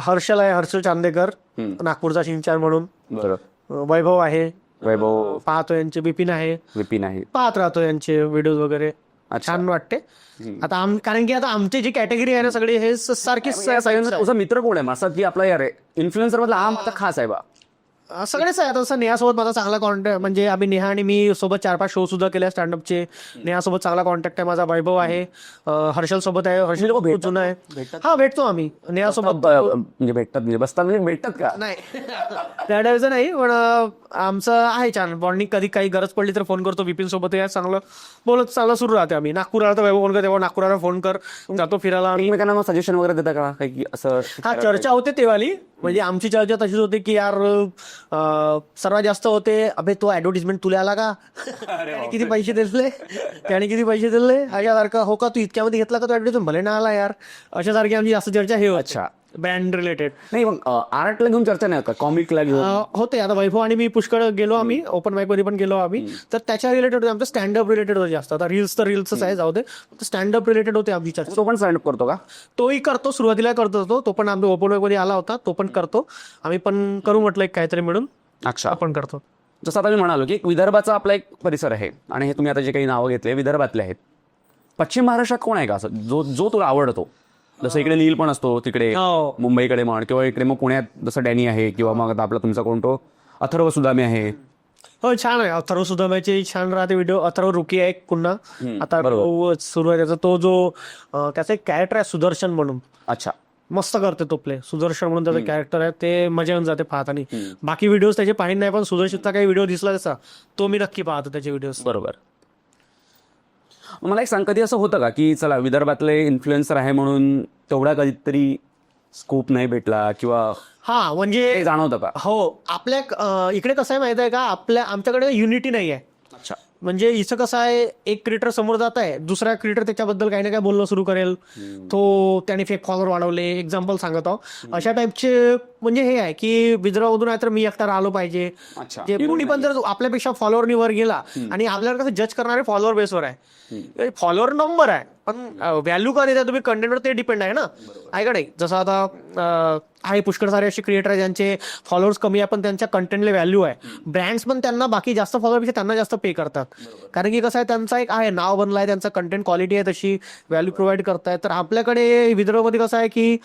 हर्षल आहे, हर्षल चांदेकर, नागपूरचा शिंचार म्हणून. बरं. वैभव आहे, वैभव पाहतो यांचे. विपिन आहे, पाहत राहतो यांचे व्हिडिओ वगैरे, छान वाटते. आता कारण की आता आमची जी कॅटेगरी आहे ना सगळी हे सारखीच. तुझा मित्र कोण आहे असं की आपला यार इन्फ्लुएन्सर मधला हा माझा खास आहे बा? सगळेच आहे. आता नेहासोबत माझा चांगला कॉन्टॅक्ट, म्हणजे आम्ही नेहा आणि मी सोबत 4-5 शो सुद्धा केले स्टँडअपचे. नेहासोबत चांगला कॉन्टॅक्ट आहे माझा. वैभव आहे, हर्षल सोबत आहे. हर्षल खूप जुना आहे. हा, भेटतो आम्ही नेहासोबत. म्हणजे भेटतात, म्हणजे बसतात, म्हणजे भेटतात का? नाही त्या टाईपचं नाही, पण आमचं आहे छान बॉन्डिंग. कधी काही गरज पडली तर फोन करतो. विपिन सोबत चांगलं बोलत चांगलं सुरू राहते. आम्ही नागपूरला तर वैभव फोन कर, तेव्हा नागपूरला फोन कर, जातो फिरायला. एकमेकांना मग सजेशन वगैरे देता का काही असं? हा, चर्चा होते तेवाली. म्हणजे आमची चर्चा तशीच होती की यार सर्वात जास्त होते, अबे तो ऍडव्हर्टिजमेंट तुला आला का? किती पैसे दिले त्याने, किती पैसे दिले अशासारखं. हो का, तू इतक्यामध्ये घेतला का तो ऍडव्हर्टिजमेंट? भले ना आला यार. अशासारखी आमची जास्त चर्चा हे. अच्छा, ब्रँड रिलेटेड नाही. मग आर्टला घेऊन चर्चा नाही का? कॉमिकला घेऊन होते. आता वैभव आणि मी पुष्कळ गेलो, आम्ही ओपन माईक मध्ये पण गेलो आम्ही. तर त्याच्या रिलेटेड होते, आमचं स्टँडअप रिलेटेड होते जास्त. आता रील्स तर रील्सच आहे, जाऊ दे. स्टँडअप रिलेटेड होते आमची चर्चा. तो पण स्टँडअप करतो का? तोही करतो, सुरुवातीला करतो तो पण. आमच्या ओपन माईक मध्ये आला होता, तो पण करतो. आम्ही पण करू म्हटलं एक काहीतरी मिळून. अच्छा, आपण करतो. जसं आता मी म्हणालो की विदर्भाचा आपला एक परिसर आहे आणि हे तुम्ही आता जे काही नावं घेतले विदर्भातले आहेत. पश्चिम महाराष्ट्रात कोण आहे का असं जो तुला आवडतो? जसं इकडे नील पण असतो, तिकडे मुंबईकडे म्हण, किंवा इकडे मग पुण्यात जसं डॅनी आहे, किंवा मग आता आपला तुमचा कोण तो अथर्व सुदामे आहे. हो, छान आहे. अथर्व सुदामेचे छान राहते व्हिडिओ. अथर्व रुकी आहे पुन्हा आता सुरू आहे त्याचा. तो जो त्याचा एक कॅरेक्टर आहे सुदर्शन म्हणून. अच्छा, मस्त करते तो प्ले. सुदर्शन म्हणून त्याचं कॅरेक्टर आहे, ते मजा येऊन जाते पाहताना. बाकी व्हिडिओज त्याचे पाहिजे नाही, पण सुदर्शनचा काही व्हिडिओ दिसला त्याचा तो मी नक्की पाहतो त्याचे व्हिडिओ. बरोबर. मला एक सांग, कधी असं होतं का की चला विदर्भातले इन्फ्लुएन्सर आहे म्हणून तेवढा कधीतरी स्कोप नाही भेटला, किंवा हा म्हणजे जाणवतं का? हो, आपल्या इकडे कसं आहे माहिती आहे का, आमच्याकडे युनिटी नाही आहे. अच्छा, म्हणजे इथं कसं आहे, एक क्रिएटर समोर जात आहे, दुसरा क्रिएटर त्याच्याबद्दल काही ना काही बोलणं सुरू करेल. तो त्याने फेक फॉलोअर वाढवले, एक्झाम्पल सांगत आहो, अशा टाईपचे. म्हणजे हे आहे की विदर्भामधून आहे तर मी एकटा राहिलो पाहिजे. जे कोणी पण जर आपल्यापेक्षा फॉलोअरनी वर गेला, आणि आपल्याला कसं जज करणारे फॉलोअर बेसवर आहे. फॉलोअर नंबर आहे, पण व्हॅल्यू का देता तुम्ही कंटेंटवर, ते डिपेंड आहे ना. आहे का नाही? जसं आता आहे पुष्कळ सारे असे क्रिएटर आहे ज्यांचे फॉलोअर्स कमी आहे पण त्यांच्या कंटेंटला व्हॅल्यू आहे. ब्रँड्स पण त्यांना बाकी जास्त फॉलोअरपेक्षा त्यांना जास्त पे करतात, कारण की कसं आहे, त्यांचा एक आहे नाव बनलं आहे, त्यांचा कंटेंट क्वालिटी आहे, तशी व्हॅल्यू प्रोव्हाइड करतायत. तर आपल्याकडे विदर्भामध्ये कसं आहे की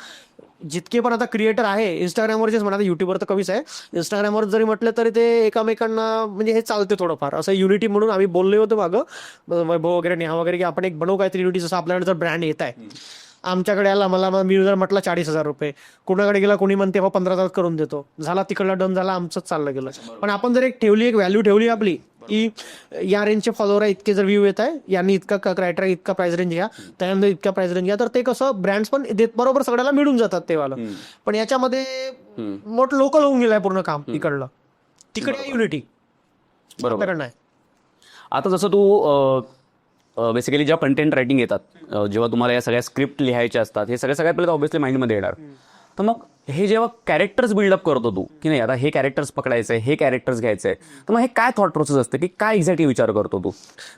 जितके पण आता क्रिएटर आहे इंस्टाग्रामवरचेच म्हणा, युट्यूबवर तर कमीच आहे, इंस्टाग्रामवर जरी म्हटलं तरी ते एकमेकांना म्हणजे हे चालते थोडंफार असं युनिटी म्हणून आम्ही बोललो होतो मागं वैभव वगैरे नेहा वगैरे की आपण एक बनवू काहीतरी युनिटी, जसं आपल्याकडे जर ब्रँड येत आहे आमच्याकडे आला, मला मी जर म्हटलं 40,000 रुपये, कुणाकडे गेला कोणी म्हणते 15,000 करून देतो, झाला तिकडला डन झाला, आमचंच चाललं गेलं. पण आपण जर एक ठेवली, एक व्हॅल्यू ठेवली आपली की या रेंजचे फॉलोअर आहे, इतके जर व्ह्यू येत आहे, यांनी इतका क्रायटेरिया, इतका प्राइस रेंज घ्या, त्यानंतर इतका प्राइस रेंज घ्या, तर ते कसं ब्रँड्स पण बरोबर सगळ्याला मिळून जातात तेवालं. पण याच्यामध्ये मोठ लोकल होऊन गेलाय पूर्ण काम इकडलं, तिकडे युनिटी बरोबर नाही. आता जसं तू बेसिकली जेव्हा कंटेंट रायटिंग येतात, जेव्हा तुम्हाला या सगळ्या स्क्रिप्ट लिहायच्या असतात, हे सगळ्यात पहिले ऑब्व्हियसली माइंडमध्ये येणार. तर मग हे जेव्हा कॅरेक्टर्स बिल्डअप करतो तू की नाही, आता हे कॅरेक्टर्स पकडायचंय, हे कॅरेक्टर्स घ्यायचंय, तर मग हे काय थॉट प्रोसेस असते की काय एक्झॅक्टली विचार करतो तू?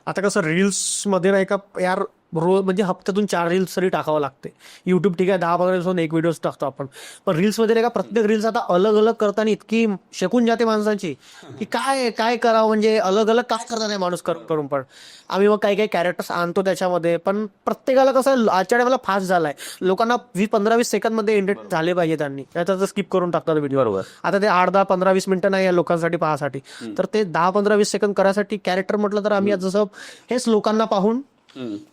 आता कसं रील्समध्ये नाही का यार, रोज म्हणजे हप्त्यातून 4 रील्स तरी टाकावं लागते. युट्यूब ठीक आहे 10-15 दिवसातून एक व्हिडिओ टाकतो आपण, पण रील्समध्ये नाही का प्रत्येक रील्स आता अलग अलग करताना इतकी शेकून जाते माणसांची की काय काय करावं, म्हणजे अलग अलग काय करता नाही माणूस करून. पण आम्ही मग काही काही कॅरेक्टर्स आणतो त्याच्यामध्ये, पण प्रत्येकाला कसं आजच्या टायमाला फास्ट झालाय, लोकांना 15-20 सेकंदमध्ये एंटरटेन झाले पाहिजे त्यांनी, त्याचा स्किप करून टाकतात व्हिडिओ. बरोबर. आता ते 8-10-15-20 मिनिटं नाही या लोकांसाठी पाहासाठी, तर ते 10-15-20 सेकंद करायसाठी कॅरेक्टर म्हटलं तर आम्ही जसं हेच लोकांना पाहून,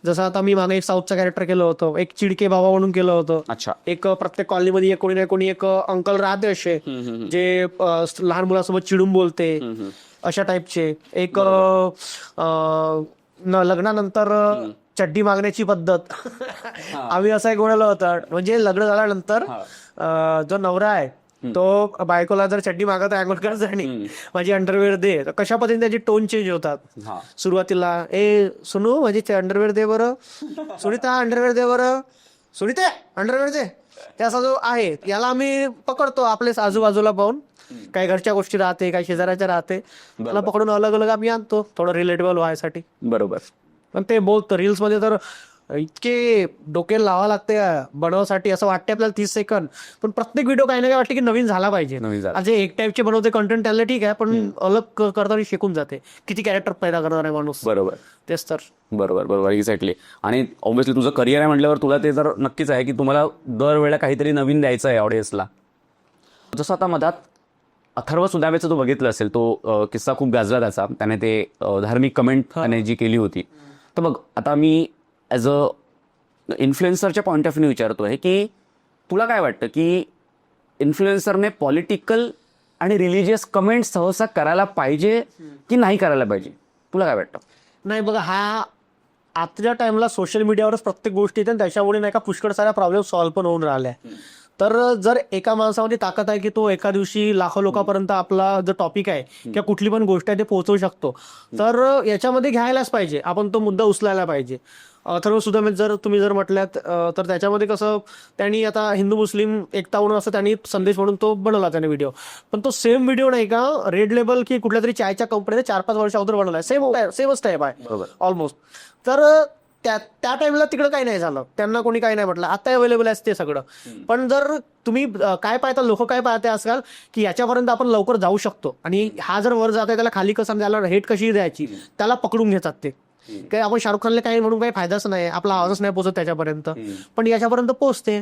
जसं आता मी मागे एक साऊथचा कॅरेक्टर केलं होतं, एक चिडके बाबा म्हणून केलं होतं. अच्छा. एक प्रत्येक कॉलनीमध्ये कोणी ना कोणी एक अंकल राहते असे जे लहान मुलासोबत चिडून बोलते, अशा टाईपचे. एक लग्नानंतर चड्डी मागण्याची पद्धत आम्ही असं एक बोललं होतं, म्हणजे लग्न झाल्यानंतर जो नवरा आहे तो बायकोला जर चड्डी मागत आहे अंघोळ करताना, माझी अंडरवेअर दे, तर कशा पद्धतीने त्याची टोन चेंज होतात. सुरुवातीला ए सुनू माझी अंडरवेअर दे बरं, सुनीता अंडरवेअर दे बरं, सुनीता अंडरवेअर दे. त्याचा जो आहे याला आम्ही पकडतो आपले आजूबाजूला पाहून, काही घरच्या गोष्टी राहते, काही शेजाऱ्याच्या राहते, त्याला पकडून अलग अलग आम्ही आणतो थोडं रिलेटेबल व्हायसाठी. बरोबर. पण ते बोलतं रील्स मध्ये तर इतके डोक्याला लावा लागते बनवण्यासाठी, असं वाटते आपल्याला 30 सेकंद, पण प्रत्येक व्हिडिओ काही ना काही वाटते की नवीन झाला पाहिजे. जे एक टाईपचे बनवते कंटेंट त्याला ठीक आहे, पण अलग करताना शिकून जाते किती कॅरेक्टर पैदा करणार आहे माणूस. बरोबर. तेच तर. बरोबर एक्झॅक्टली. आणि ऑब्व्हियसली तुझं करिअर आहे म्हटल्यावर तुला ते तर नक्कीच आहे की तुम्हाला दरवेळेला काहीतरी नवीन द्यायचं आहे ऑडियन्सला. जसं आता मधात अथर्व सुदामेचं तू बघितलं असेल, तो किस्सा खूप गाजला त्याने ते धार्मिक कमेंट त्याने जी केली होती. तर बघ आता मी ॲज अ इन्फ्लुएन्सरच्या पॉईंट ऑफ व्ह्यू विचारतोय की तुला काय वाटतं की इन्फ्लुएन्सरने पॉलिटिकल आणि रिलिजियस कमेंट सहसा करायला पाहिजे की नाही करायला पाहिजे? तुला काय वाटतं? नाही बघा, हा आजच्या टाइमला सोशल मीडियावरच प्रत्येक गोष्टी येते, त्याच्यामुळे नाही का पुष्कळ साऱ्या प्रॉब्लेम सॉल्व्ह पण होऊन राहिल्या. तर जर एका माणसामध्ये ताकद आहे की तो एका दिवशी लाखो लोकांपर्यंत आपला जो टॉपिक आहे किंवा कुठली पण गोष्ट आहे ते पोहोचवू शकतो, तर याच्यामध्ये घ्यायलाच पाहिजे, आपण तो मुद्दा उचलायला पाहिजे. अथर्व सुदामे जर तुम्ही जर म्हटल्यात तर त्याच्यामध्ये कसं त्यांनी आता हिंदू मुस्लिम एकता म्हणून असं त्यांनी संदेश म्हणून तो बनवला त्याने व्हिडिओ, पण तो सेम व्हिडिओ नाही का रेड लेबल की कुठल्या तरी चायच्या कंपनीने 4-5 वर्ष अगोदर बनवलाय, सेमच टाईप आहे ऑलमोस्ट. तर त्या टाइमला तिकडं काही नाही झालं, त्यांना कोणी काही नाही म्हटलं, आता अवेलेबल आहे ते सगळं. पण जर तुम्ही काय पाहता, लोक काय पाहते आजकाल की याच्यापर्यंत आपण लवकर जाऊ शकतो, आणि हा जर वर जात आहे त्याला खाली कसं त्याला हेट कशी द्यायची त्याला पकडून घेतात ते. काय आपण शाहरुख खानला काही म्हणून काही फायदाच नाही, आपला आवाजच नाही पोहोचत त्याच्यापर्यंत, पण याच्यापर्यंत पोहोचते,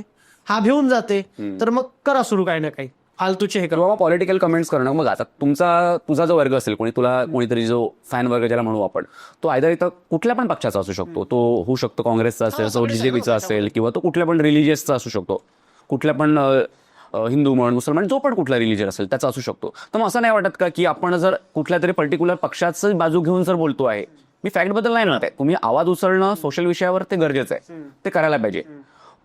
हा भिवून जाते, तर मग करा सुरू काही ना काही फालतूचे हे करा. पॉलिटिकल कमेंट्स करणं. मग आता तुझा जो वर्ग असेल, कोणीतरी जो फॅन वर्ग ज्याला म्हणू आपण, तो आयदर इथं कुठल्या पण पक्षाचा असू शकतो, तो होऊ शकतो काँग्रेसचा असेल, तो बीजेपीचा असेल, किंवा तो कुठल्या पण रिलिजियसचा असू शकतो, कुठल्या पण हिंदू म्हण मुसलमान जो पण कुठला रिलिजन असेल त्याचा असू शकतो. तर मग असं नाही वाटत का की आपण जर कुठल्या तरी पर्टिक्युलर पक्षाची बाजू घेऊन जर बोलतो आहे, मी फॅक्टबद्दल नाही म्हणत आहे, तुम्ही आवाज उचलणं सोशल विषयावर ते गरजेचं आहे, ते करायला पाहिजे.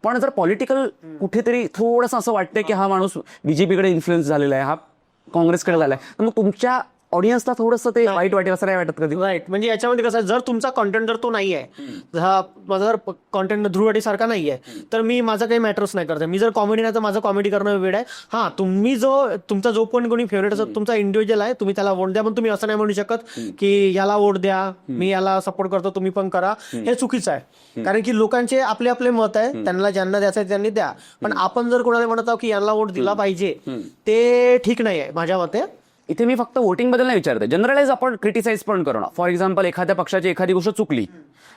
पण जर पॉलिटिकल कुठेतरी थोडंसं असं वाटतंय की हा माणूस बीजेपीकडे इन्फ्लुएन्स झालेला आहे, हा काँग्रेसकडे झालाय, तर मग तुमच्या ऑडियन्सला थोडंसं ते वाईट वाटेल असं नाही वाटत कधी? राईट. म्हणजे याच्यामध्ये कसं आहे, जर तुमचा कॉन्टेंट जर तो नाही आहे, माझा जर कॉन्टेंट ध्रुववाडी सारखा नाही आहे, तर मी माझं काही मॅटर्स नाही करत. मी जर कॉमेडी नाही तर माझं कॉमेडी करणं वेळ आहे. हा, तुम्ही तुमचा जो पण कोणी फेवरेट असतो तुमचा इंडिव्हिज्युअल आहे, तुम्ही त्याला वोट द्या, पण तुम्ही असं नाही म्हणू शकत की याला वोट द्या, मी याला सपोर्ट करतो, तुम्ही पण करा. हे चुकीचं आहे, कारण की लोकांचे आपले आपले मत आहे, त्यांना ज्यांना द्यायचं आहे त्यांनी द्या. पण आपण जर कोणाला म्हणत आहोत की याला वोट दिला पाहिजे, ते ठीक नाही आहे माझ्या मते. इथे मी फक्त वोटिंग बद्दल नाही विचारते, जनरलाइज आपण क्रिटिसाइज पण करणं. फॉर एक्झाम्पल, एखाद्या पक्षाची एखादी गोष्ट चुकली,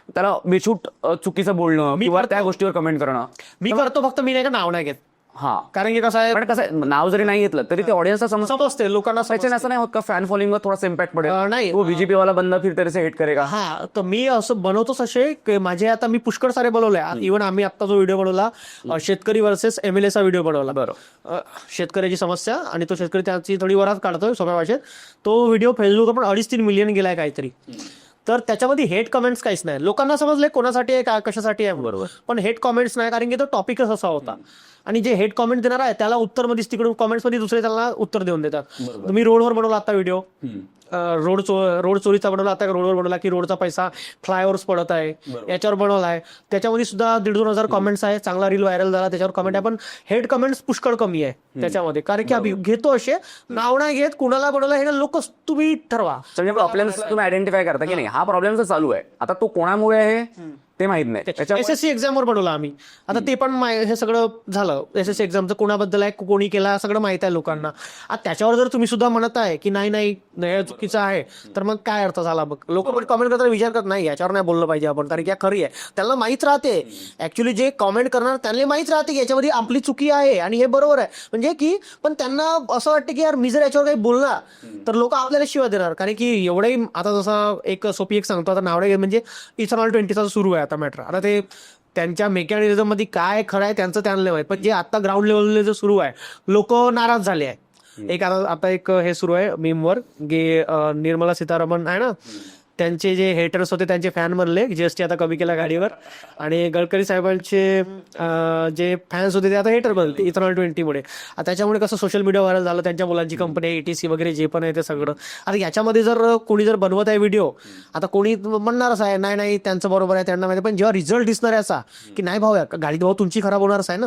त्याला बेछूट चुकीचं बोलणं किंवा त्या गोष्टीवर कमेंट करणं मी करतो, फक्त मी नाही का नाव नाही घेत. हा, कारण की कसं आहे, पण कसं आहे, नाव जरी नाही घेतलं तरी ते ऑडियन्सला समजते लोकांना त्याच्याने असं नाही होत का फॅन फॉलोइंगवर थोडासा इम्पॅक्ट पडेल? नाही तो बीजेपी वाला बंदा फिर तेरे से हेट करेगा. हा, तर मी असं बनवतोच असे की माझे आता मी पुष्कळ सारे बनवले. इव्हन आम्ही आता जो व्हिडिओ बनवला शेतकरी वर्सेस MLA चा व्हिडिओ बनवला. बरोबर. शेतकऱ्याची समस्या आणि तो शेतकरी त्याची थोडी वरात काढतोय सोप्या भाषेत. तो व्हिडिओ फेसबुकवर पण 2.5-3 मिलियन गेलाय काहीतरी. तर त्याच्यामध्ये हेट कमेंट्स काहीच नाही. लोकांना समजले कोणासाठी आहे, कशासाठी आहे, बरोबर. पण हेट कॉमेंट्स नाही, कारण की तो टॉपिकच असा होता. आणि जे हेट कॉमेंट देणार आहे त्याला उत्तर मध्येच तिकडून कॉमेंट्स मध्ये दुसरे त्याला उत्तर देऊन देतात. मी रोडवर बनवला आता व्हिडिओ, रोड चोरीचा बनवला आता, रोडवर बनवला की रोडचा पैसा फ्लायओव्हर्स पडत आहे याच्यावर बनवलाय. त्याच्यामध्ये सुद्धा 1,500-2,000 कॉमेंट्स आहे. चांगला रील व्हायरल झाला, त्याच्यावर कमेंट आहे. पण हेड कमेंट्स पुष्कळ कमी आहे त्याच्यामध्ये, कारण की आम्ही घेतो असे नाव नाही घेत कुणाला बनवलं हे लोक तुम्ही ठरवा. म्हणजे प्रॉब्लेम्स तुम्ही आयडेंटिफाय करता की नाही हा प्रॉब्लेम तर चालू आहे, आता तो कोणामुळे आहे ते माहित नाही. SSC एक्झामवर बनवला आम्ही आता, ते पण हे सगळं झालं. SSC एक्झामचं कोणाबद्दल आहे, कोणी केला, सगळं माहित आहे लोकांना. आता त्याच्यावर जर तुम्ही सुद्धा म्हणत आहे की नाही नाही चुकीचं आहे, तर मग काय अर्थ झाला? मग लोक पण कमेंट करताना विचार करत नाही याच्यावर नाही बोललं पाहिजे आपण, कारण की खरी आहे. त्यांना माहित राहते ऍक्च्युली, जे कमेंट करणार त्यांना माहित राहते की याच्यामध्ये आपली चुकी आहे आणि हे बरोबर आहे. म्हणजे की पण त्यांना असं वाटतं की यार मी जर याच्यावर काही बोलला तर लोक आपल्याला शिवाय देणार. कारण की एवढंही आता जसं एक सोपी एक सांगतो, आता नावडे म्हणजे इथेनॉल 20चा सुरू आहे आता मॅटर. आता ते त्यांच्या मेकॅनिझम मध्ये काय खरं आहे त्यांचं त्यांना माहित, पण जे आता ग्राउंड लेवलला जे सुरू आहे लोक नाराज झाले आहे. एक आता एक हे सुरू आहे मीमवर की निर्मला सीतारामन आहे ना, त्यांचे जे हेटर्स होते त्यांचे फॅन बनले, GST आता कमी केला गाडीवर. आणि गडकरी साहेबांचे जे फॅन्स होते ते आता हेटर बनले इथेनॉल 20 मुळे. त्याच्यामुळे कसं सोशल मीडिया व्हायरल झालं, त्यांच्या मुलांची कंपनी ETC वगैरे जे पण आहे ते सगळं. आता याच्यामध्ये जर कोणी जर बनवत आहे व्हिडिओ, आता कोणी म्हणणारच आहे नाही नाही त्यांचं बरोबर आहे त्यांना माहिती, पण जेव्हा रिझल्ट दिसणार याचा की नाही भाऊ गाडी भाऊ तुमची खराब होणारच आहे ना.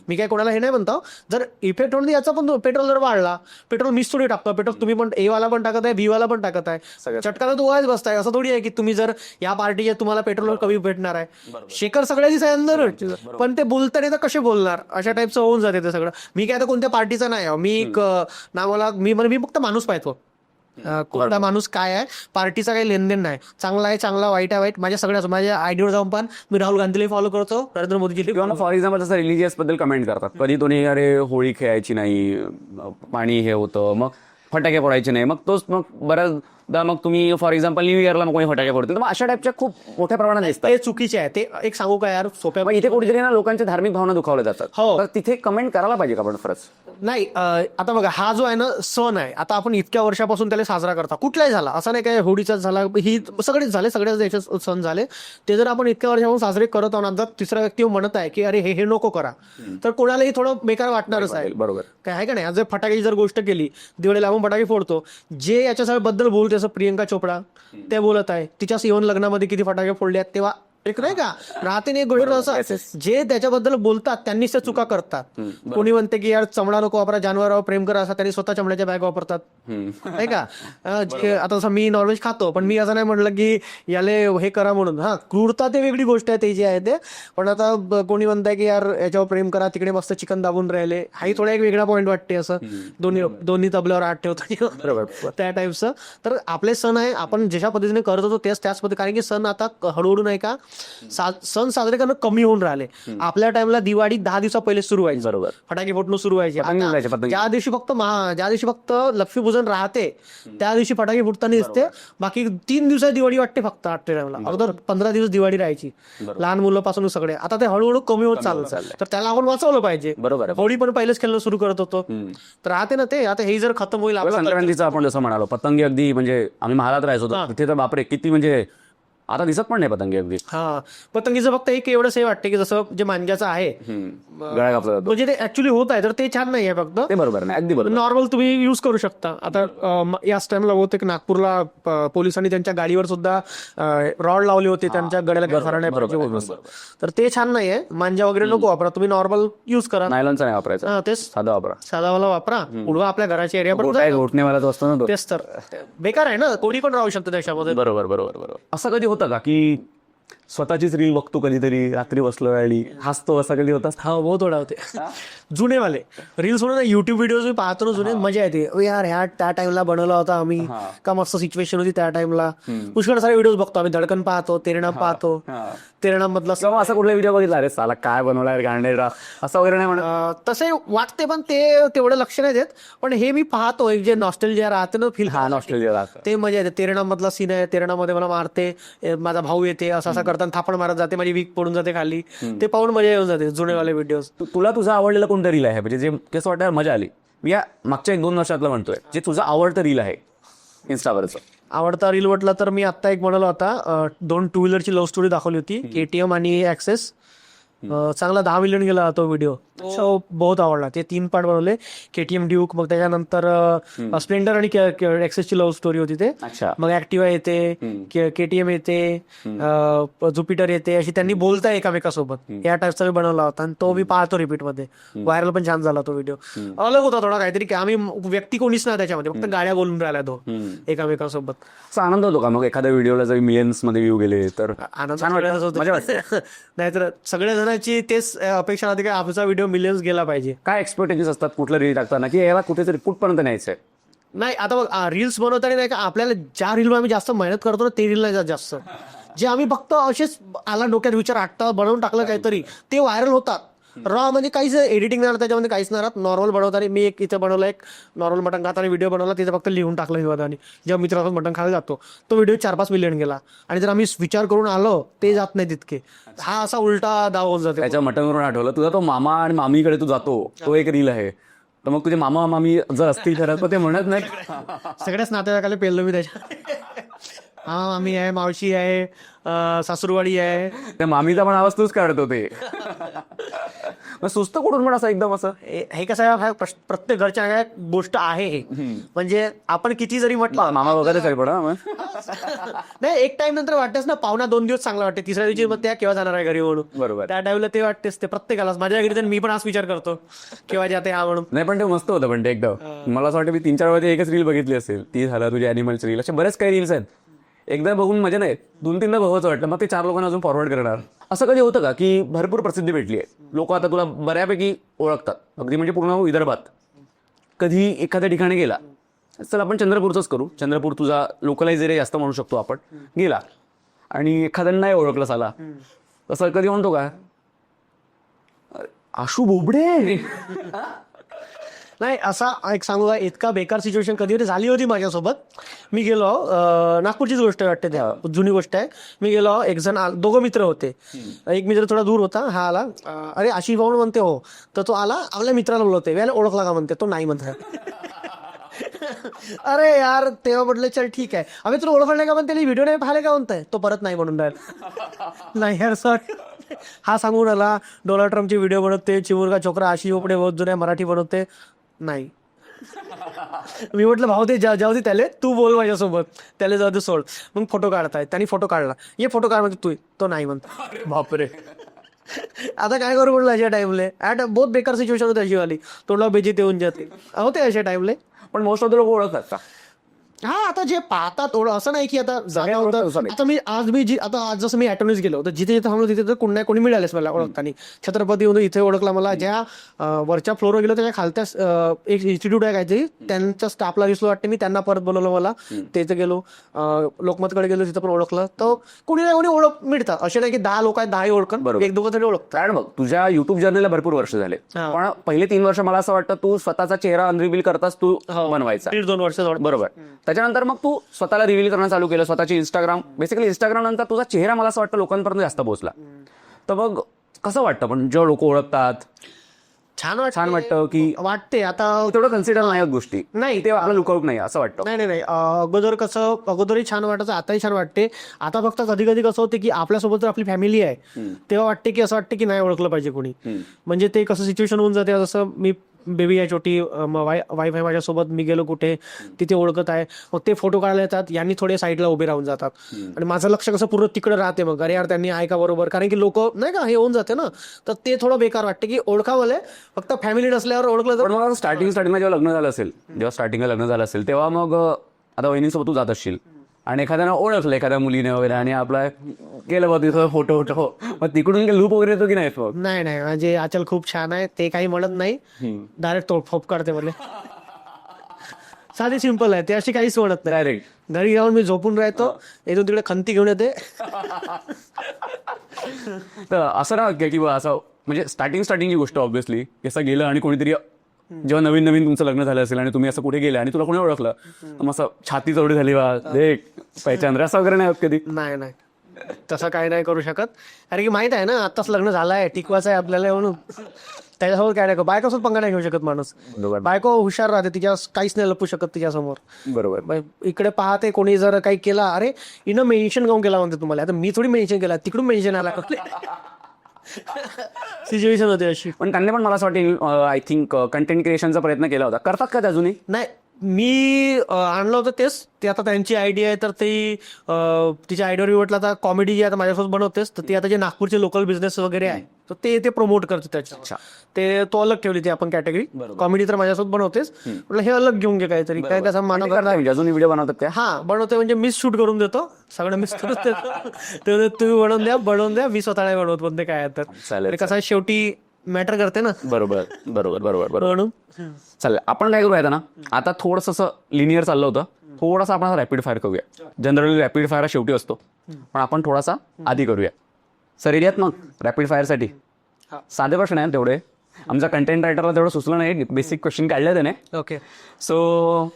मी काय कोणाला हे नाही म्हणतो, जर इफेक्ट होणार याचा पण पेट्रोल जर वाढला, पेट्रोल मीच थोडी टाकतो, पेट्रोल तुम्ही पण A वाला पण टाकत आहे, B वाला पण टाकत आहे, चटकाला तो वायच बसताय. असं थोडी आहे की तुम्ही जर या पार्टीचे तुम्हाला पेट्रोल कमी भेटणार आहे, शेखर सगळ्याचीच आहे अंदर, पण ते बोलताना तर कसे बोलणार, अशा टाईपचं होऊन जाते ते सगळं. मी काय तर कोणत्या पार्टीचा नाही आहे, मी मी फक्त माणूस पाहतो, कोणता माणूस काय आहे, पार्टीचा काही लेनदेन नाही. चांगला आहे चांगला, वाईट आहे वाईट. माझ्या आयडीवर जाऊन पण मी राहुल गांधीला फॉलो करतो, नरेंद्र मोदीजी. किंवा फॉर एक्झाम्पल जसं रिलिजियस बद्दल कमेंट करतात, कधी तुम्ही अरे होळी खेळायची नाही, पाणी हे होतं, मग फटाके फोडायचे नाही, मग तोच मग बऱ्याचदा मग तुम्ही फॉर एक्झाम्पल न्यू इयरला मग कोणी फटाके फोडते, मग अशा टाईपच्या खूप मोठ्या प्रमाणात दिसतात. ते चुकीचे आहे. ते एक सांगू का यार सोप्या, मग इथे कुठेतरी ना लोकांच्या धार्मिक भावना दुखावल्या जातात. हो. तर तिथे कमेंट करायला पाहिजे का आपण खरंच? नाही, आता बघा हा जो आहे ना सण आहे, आता आपण इतक्या वर्षापासून त्याला साजरा करता, कुठलाही झाला असं नाही काय, होळीचाच झाला, ही सगळेच झाले, सगळ्याच देशात सण झाले, ते जर आपण इतक्या वर्षापासून साजरे करत आहोत, जर तिसरा व्यक्ती म्हणत आहे की अरे हे नको करा, तर कोणालाही थोडं बेकार वाटणारच आहे. बरोबर काय आहे का नाही. जर फटाक्याची जर गोष्ट केली, दिवाळीला आपण फटाके फोडतो, जे याच्या बद्दल बोलते असं प्रियंका चोपडा ते बोलत आहे, तिच्या इव्हन लग्नामध्ये किती फटाके फोडले आहेत, तेव्हा एक नाही का राहते नाही गोष्ट असं, जे त्याच्याबद्दल बोलतात त्यांनीच त्या चुका करतात. कोणी म्हणते की यार चमडा नको वापरा, जनावरांवर प्रेम करा, असं त्यांनी स्वतः चमड्याच्या बॅग वापरतात, नाही का. आता जसं मी नॉनव्हेज खातो, पण मी असं नाही म्हटलं की याले हे करा म्हणून. हा, क्रूरता ते वेगळी गोष्ट आहे, ते जे आहे ते. पण आता कोणी म्हणताय की यार याच्यावर प्रेम करा, तिकडे मस्त चिकन दाबून राहिले, हाही थोडा एक वेगळा पॉईंट वाटते. असं दोन्ही तबल्यावर आठ ठेवतो त्या टाईपचं. तर आपले सण आहे, आपण ज्या पद्धतीने करत होतो त्याच पद्धतीने, कारण की सण आता हळूहळू नाही का सण साजरे करणं कमी होऊन राहिले. आपल्या टाइमला दिवाळी 10 दिवसा पहिले सुरू व्हायची, बरोबर, फटाके फोडणं सुरू व्हायचे. ज्या दिवशी फक्त लक्ष्मीपूजन राहते त्या दिवशी फटाके फुटताना दिसते, बाकी 3 दिवसाची दिवाळी वाटते फक्त. आठव्या टाइमला अगोदर 15 दिवस दिवाळी राहायची, लहान मुलं पासून सगळे. आता ते हळूहळू कमी होत चाललं, तर त्याला आपण वाचवलं पाहिजे. बरोबर, होळी पण पहिलेच खेळणं सुरू करत होतो, तर राहते ना ते. आता हे जर खतम होईल, संक्रांतीचं आपण जसं म्हणालो, पतंगी अगदी म्हणजे आम्ही महालात राहायचो तिथे तर बापरे किती, म्हणजे आता दिसत पण नाही पतंगी अगदी. हा, पतंगीचं फक्त एक एवढंच हे वाटते की जसं जे मांजाचं आहे गळा कापला जातो, म्हणजे ते ऍक्च्युली होत आहे, तर ते छान नाही आहे. फक्त ते बरोबर नाही, अगदी बरोबर. नॉर्मल तुम्ही युज करू शकता. आता याच टाइमला होते की नागपूरला पोलिसांनी त्यांच्या गाडीवर सुद्धा रॉड लावले होते, त्यांच्या गड्याला घसरण्यापाहिजे, तर ते छान नाहीये. मांजा वगैरे नको वापरा, तुम्ही नॉर्मल युज करा. नायलॉनचा नाही वापरायचा, तेच साधा वापरा, साधावाला वापरा. उडवा आपल्या घराच्या एरिया पण, घोटणेवाला तो असतो ना, तेच तर बेकार आहे ना. कोणी पण राहू शकतं त्याच्यामध्ये. बरोबर बरोबर बरोबर. असं कधी होतं का की स्वतःचीच रील बघतो कधीतरी रात्री बसलो आणि हसतो, असं कधी होता? हा बहुत थोडा होते जुनेवाले रील्स सोडून युट्यूब व्हिडिओज मी पाहतो ना जुने, मजा येते. ओ यार ह्या त्या टाइमला बनवला होता आम्ही, का मस्त सिच्युएशन होती त्या टाइमला. पुष्कळ सारे व्हिडिओज बघतो आम्ही. धडकन पाहतो, तेरणा पाहतो, तेरणा मधला किंवा असा कुठला व्हिडिओ बघितला अरे साला काय बनवलाय गांडेरा असं वगैरे नाही म्हणत? तसे वाटते पण ते तेवढं लक्ष नाही देत. पण हे मी पाहतो एक जे नॉस्टॅल्जिया राहते ना फील, ऑस्ट्रेलियाला ते मजा येते. तेरणा मधला सीन आहे, तेरणा मध्ये मला मारते, माझा भाऊ येते, असं असं करताना थापण मारत जाते, माझी वीक पडून जाते खाली. ते पाहून मजा येऊन जाते जुनेवाले व्हिडिओज. तुला तुझा आवडलेला कोणता रील आहे म्हणजे जे कसं वाटतं मजा आली? मी या मागच्या 1-2 वर्षातलं म्हणतोय, जे तुझं आवडतं रील आहे इन्स्टावरचं. आवडता रील म्हटलं तर मी आता एक बनवला होता, 2 टू व्हीलरची लव्ह स्टोरी दाखवली होती, KTM आणि ऍक्सेस. चांगला 10 मिलियन गेला तो व्हिडिओ. बहुत आवडला. ते 3 पार्ट बनवले, KTM ड्यूक, मग त्याच्यानंतर स्प्लेंडर आणि ऍक्सेसची लव्ह स्टोरी होती ते. मग ऍक्टिवा येते, KTM येते, ज्युपिटर येते, अशी त्यांनी बोलताय एकामेकासोबत, या टाईपचा मी बनवला होता. आणि तो मी पाहतो रिपीट मध्ये. व्हायरल पण छान झाला तो व्हिडिओ. अलग होता थोडा काहीतरी, की आम्ही व्यक्ती कोणीच ना त्याच्यामध्ये, फक्त गाड्या बोलून राहिल्या तो एकामेकासोबत. असा आनंद होतो का मग एखाद्या व्हिडिओला जरी मिलियन्स मध्ये व्ह्यू गेले तर? आनंद नाहीतर सगळ्या जणांची तेच अपेक्षा राहते की आमचा व्हिडिओ मिलियन्स गेला पाहिजे. काय एक्सपेक्टेशन्स असतात कुठलं रील टाकताना की याला कुठेतरी कुठपर्यंत न्यायचंय? नाही आता बघ, रील्स बनवताना नाही का आपल्याला ज्या रीलवर आम्ही जास्त मेहनत करतो ना ते रील नाही जात जास्त. जे आम्ही फक्त असेच आला डोक्यात विचार आटता बनवून टाकलं काहीतरी, ते व्हायरल होतात. रॉ म्हणजे काहीच एडिटिंग नाही, त्याच्यामध्ये काहीच नाही राहत. नॉर्मल बनवताना मी एक इथे बनवला, एक नॉर्मल मटण खाताना व्हिडिओ बनवला, तिथे फक्त लिहून टाकलं हिवादानी. जेव्हा मित्रासोबत मटण खायला जातो तो व्हिडिओ 4-5 मिलियन गेला. आणि जर आम्ही विचार करून आलो ते जात नाही तितके. हा असा उलटा दाव होऊन जातो. त्याच्या मटणवरून आठवलं, तुझा तो मामा आणि मामीकडे तू जातो, तो एक रील आहे. तर मग तुझे मामा मामी जर असतील घरात ते म्हणत नाही सगळ्याच नातेवाईकाला पेललो मी त्याच्या. हा मामी आहे, मावशी आहे, सासूरवाडी आहे. त्या मामीचा पण आवाज तूच काढतो ते. मग सुस्त कुठून पण असं एकदम असं हे कसं आहे, प्रत्येक घरच्या काय गोष्ट आहे हे. म्हणजे आपण किती जरी म्हटलं मामा वगैरे तरी पण नाही, एक टाइम नंतर वाटतेच ना, पाहुणा 2 दिवस चांगला वाटते, तिसऱ्या दिवशी मग त्या केव्हा जाणार आहे घरी म्हणून. बरोबर. त्या टाइमला ते वाटतेच, ते प्रत्येकालाच. माझ्या घरी तर मी पण आज विचार करतो केव्हा जाते हा म्हणून. नाही पण ते मस्त होतं. पण ते एकदम मला असं वाटतं मी 3-4 वेळा एकच रील बघितली असेल. ती झालं तुझी अॅनिमल्स रील, असे बरेच काही रील्स आहेत. एकदा बघून मजा नाही, 2-3दा बघायचं वाटलं, मग ते 4 लोकांना अजून फॉरवर्ड करणार. असं कधी होतं का की भरपूर प्रसिद्धी भेटली आहे, लोक आता तुला बऱ्यापैकी ओळखतात, अगदी म्हणजे पूर्ण विदर्भात? कधी एखाद्या ठिकाणी गेला, चल आपण चंद्रपूरचंच करू, चंद्रपूर तुझा लोकलाइज एरिया जास्त म्हणू शकतो आपण, गेला आणि एखाद्यानं नाही ओळखलं साला, तसं कधी म्हणतो का आशू बोबडे? नाही, असा एक सांगू का, इतका बेकार सिच्युएशन कधी होती झाली होती माझ्यासोबत. मी गेलो, नागपूरचीच गोष्ट वाटते, त्या जुनी गोष्ट आहे. मी गेलो, एक जण 2 मित्र होते. एक मित्र थोडा दूर होता, हा आला, अरे आशिष भाऊ म्हणते हो, तर तो आला, आपल्या मित्राला बोलवते, वेळेला ओळखला का म्हणते, तो नाही म्हणते. अरे यार, तेव्हा म्हटलं चल ठीक आहे, आम्ही तुला ओळखलं नाही का म्हणते, व्हिडिओ नाही पाहिले का म्हणताय, तो परत नाही म्हणून राहिला. नाही यार सर, हा सांगून आला डोनाल्ड ट्रम्पचे व्हिडिओ बनवते, चिमुरगा छोकरा आशिष बोपडे बहुत जुन्या मराठी बनवते. नाही. मी म्हटलं भाऊ ते जाऊ दे त्याला, तू बोल माझ्यासोबत, त्याला जाऊ दे, सोड. मग फोटो काढताय, त्यांनी फोटो काढला, ये फोटो काढ म्हणते, तू तो नाही म्हणतो. बापरे, आता काय करू म्हटलं अशा टाइमले. बहुत बेकार सिच्युएशन होती अशी वाली, तोंडला बेजी येऊन जाते होते अशा टाइमले. पण मोस्ट ऑफ द लोक ओळखतात का? हा, आता जे पाहतात असं नाही की आता आता मी आज जसं मी ॲटोनीस गेलो, तर जिथे जिथे थांबलो तिथे तर कोणी मिळालेच मला ओळखताना. छत्रपती म्हणून इथे ओळखला मला, ज्या वरच्या फ्लोअरवर गेलो त्याच्या खालत्या एक इन्स्टिट्यूट आहे काहीतरी, त्यांच्या स्टाफला दिसलो वाटते मी, त्यांना परत बोलवलं मला, तिथे गेलो. लोकमतकडे गेलो, तिथं पण ओळखलं. तर कोणी ना कोणी ओळख मिळतात, असे नाही की 10 लोक आहेत 10 ओळखण, 1-2 तरी ओळखतात. कारण बघ, तुझ्या युट्यूब जर्नीला भरपूर वर्ष झाले, पण पहिले 3 वर्ष मला असं वाटतं तू स्वतःचा चेहरा अनरिव्हील करताच तू बनवायचा, 1.5-2 वर्ष. बरोबर. त्याच्यानंतर मग तू स्वतःला रिव्हील करणं चालू केलं, स्वतःची इंस्टाग्राम, बेसिकली इंस्टाग्राम नंतर तुझा चेहरा मला असं वाटतं लोकांपर्यंत जास्त पोहोचला. तर मग कसं वाटतं, पण जेव्हा लोक ओळखतात छान वाटतं की वाटते. आता तेवढं कन्सिडर नाही होत गोष्टी, नाही तेव्हा आपलं लुकआउट नाही असं वाटतं. नाही, अगोदरही छान वाटायचं, आताही छान वाटते. आता फक्त कधी कधी कसं होते की आपल्यासोबत जर आपली फॅमिली आहे तेव्हा वाटते की असं वाटते की नाही ओळखलं पाहिजे कोणी. म्हणजे ते कसं सिच्युएशन होऊन जाते, जसं मी बेबी आहे छोटी, वाईफ आहे माझ्यासोबत, मी गेलो कुठे तिथे ओळखत आहे, मग ते फोटो काढायला येतात, यांनी थोडे साईडला उभे राहून जातात आणि माझं लक्ष कसं पूर्ण तिकडे राहते. मग अरे यार त्यांनी आहे का बरोबर, कारण की लोक नाही का हे होऊन जाते ना, तर ते थोडं बेकार वाटते की ओळखावले, फक्त फॅमिली नसल्यावर ओळखलं तर. पण मग स्टार्टिंगला जेव्हा लग्न झालं असेल, तेव्हा मग आता वहिनीसोबत तू जात असशील, आणि एखाद्यानं ओळखलं एखाद्या मुलीने वगैरे आणि आपला गेलं बघ तिथं फोटो हो मग तिकडून लूप वगैरे येतो की नाही मग? नाही नाही म्हणजे आचल खूप छान आहे, ते काही म्हणत नाही, डायरेक्ट तोडफोप काढते मला. साधी सिंपल आहे ते, अशी काहीच म्हणत नाही. डायरेक्ट घरी जाऊन मी झोपून राहतो, इथून तिकडे खंती घेऊन येते. तर असं ना की बा असं म्हणजे स्टार्टिंगची गोष्ट ऑब्व्हियसली असं गेलं आणि कोणीतरी जेव्हा नवीन नवीन तुमचं लग्न झालं असेल आणि तुम्ही असं कुठे गेले आणि तुला कोणी ओळखलं तर मग असं छाती चवडी झाली बा देख पहिचान असं वगैरे नाही होत कधी? नाही नाही तसं काही नाही करू शकत, कारण की माहित आहे ना आत्ताच लग्न झालं आहे, टिकवायचं आहे आपल्याला म्हणून. त्याच्यासोबत काय नाही, बायकोसोबत पंगा नाही घेऊ शकत माणूस. बरोबर बायको हुशार राहते, तिच्या काहीच नाही लपू शकत तिच्यासमोर. बरोबर. इकडे पाहते कोणी जर काही केला, अरे हिनं मेन्शन काऊन केला म्हणते तुम्हाला, आता मी थोडी मेन्शन केला, तिकडून मेन्शन आला. सिच्युएशन होते अशी. पण त्यांनी पण मला असं वाटतं आय थिंक कंटेंट क्रिएशनचा प्रयत्न केला होता. करतात का ते अजूनही? नाही मी आणलं होतं तेच, ते आता त्यांची आयडिया आहे तर ती तिच्या आयडियावर म्हटलं आता कॉमेडी जी आता माझ्यासोबत बनवतेस तर ती आता जे नागपूरचे लोकल बिझनेस वगैरे आहे तर ते प्रमोट करते त्याच्या, ते तो अलग ठेवली ती आपण कॅटेगरी. कॉमेडी तर माझ्यासोबत बनवतेस, म्हटलं हे अलग घेऊन घे काहीतरी, काय त्याचा मानव अजूनही व्हिडिओ बनवतात त्या? हा बनवते, म्हणजे मीच शूट करून देतो, सगळं मीच करून देतो. ते तुम्ही बनवून द्या, मी स्वतः नाही बनवत कोणते काय तर. चालेल. कसं आहे शेवटी मॅटर करते ना. बरोबर बरोबर बरोबर बरोबर. म्हणून चालेल आपण काय करूया ना, आता थोडंसं असं लिनियर चाललं होतं, थोडासा आपण रॅपिड फायर करूया. जनरली रॅपिड फायर शेवटी असतो, पण आपण थोडासा आधी करूया. सर रेडी आहेत मग रॅपिड फायरसाठी? साधे प्रश्न आहेत तेवढे, आमच्या कंटेंट रायटरला तेवढं सुचलं नाही, बेसिक क्वेश्चन काढले त्याने. ओके. सो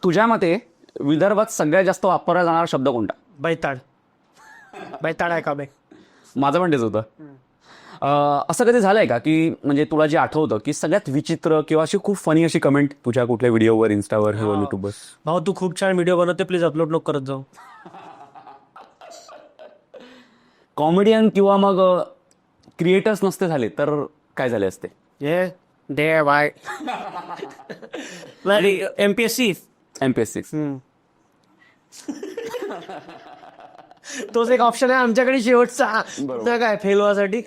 तुझ्या मते विदर्भात सगळ्यात जास्त वापरला जाणारा शब्द कोणता? बैताड. बैताड आहे का बे? माझं पण तेच होतं. असं कधी झालंय का की म्हणजे तुला जे आठवतं की सगळ्यात विचित्र किंवा अशी खूप फनी अशी कमेंट तुझ्या कुठल्या व्हिडिओवर, इन्स्टावर किंवा युट्यूबवर? भाऊ तू खूप छान व्हिडिओ बनवते, प्लीज अपलोड नको करत जाऊ. कॉमेडियन किंवा मग क्रिएटर्स नसते झाले तर काय झाले असते? ये दे बाय. MPSC. तोच एक ऑप्शन आहे आमच्याकडे शेवटचा, काय फेल व्हायसाठी.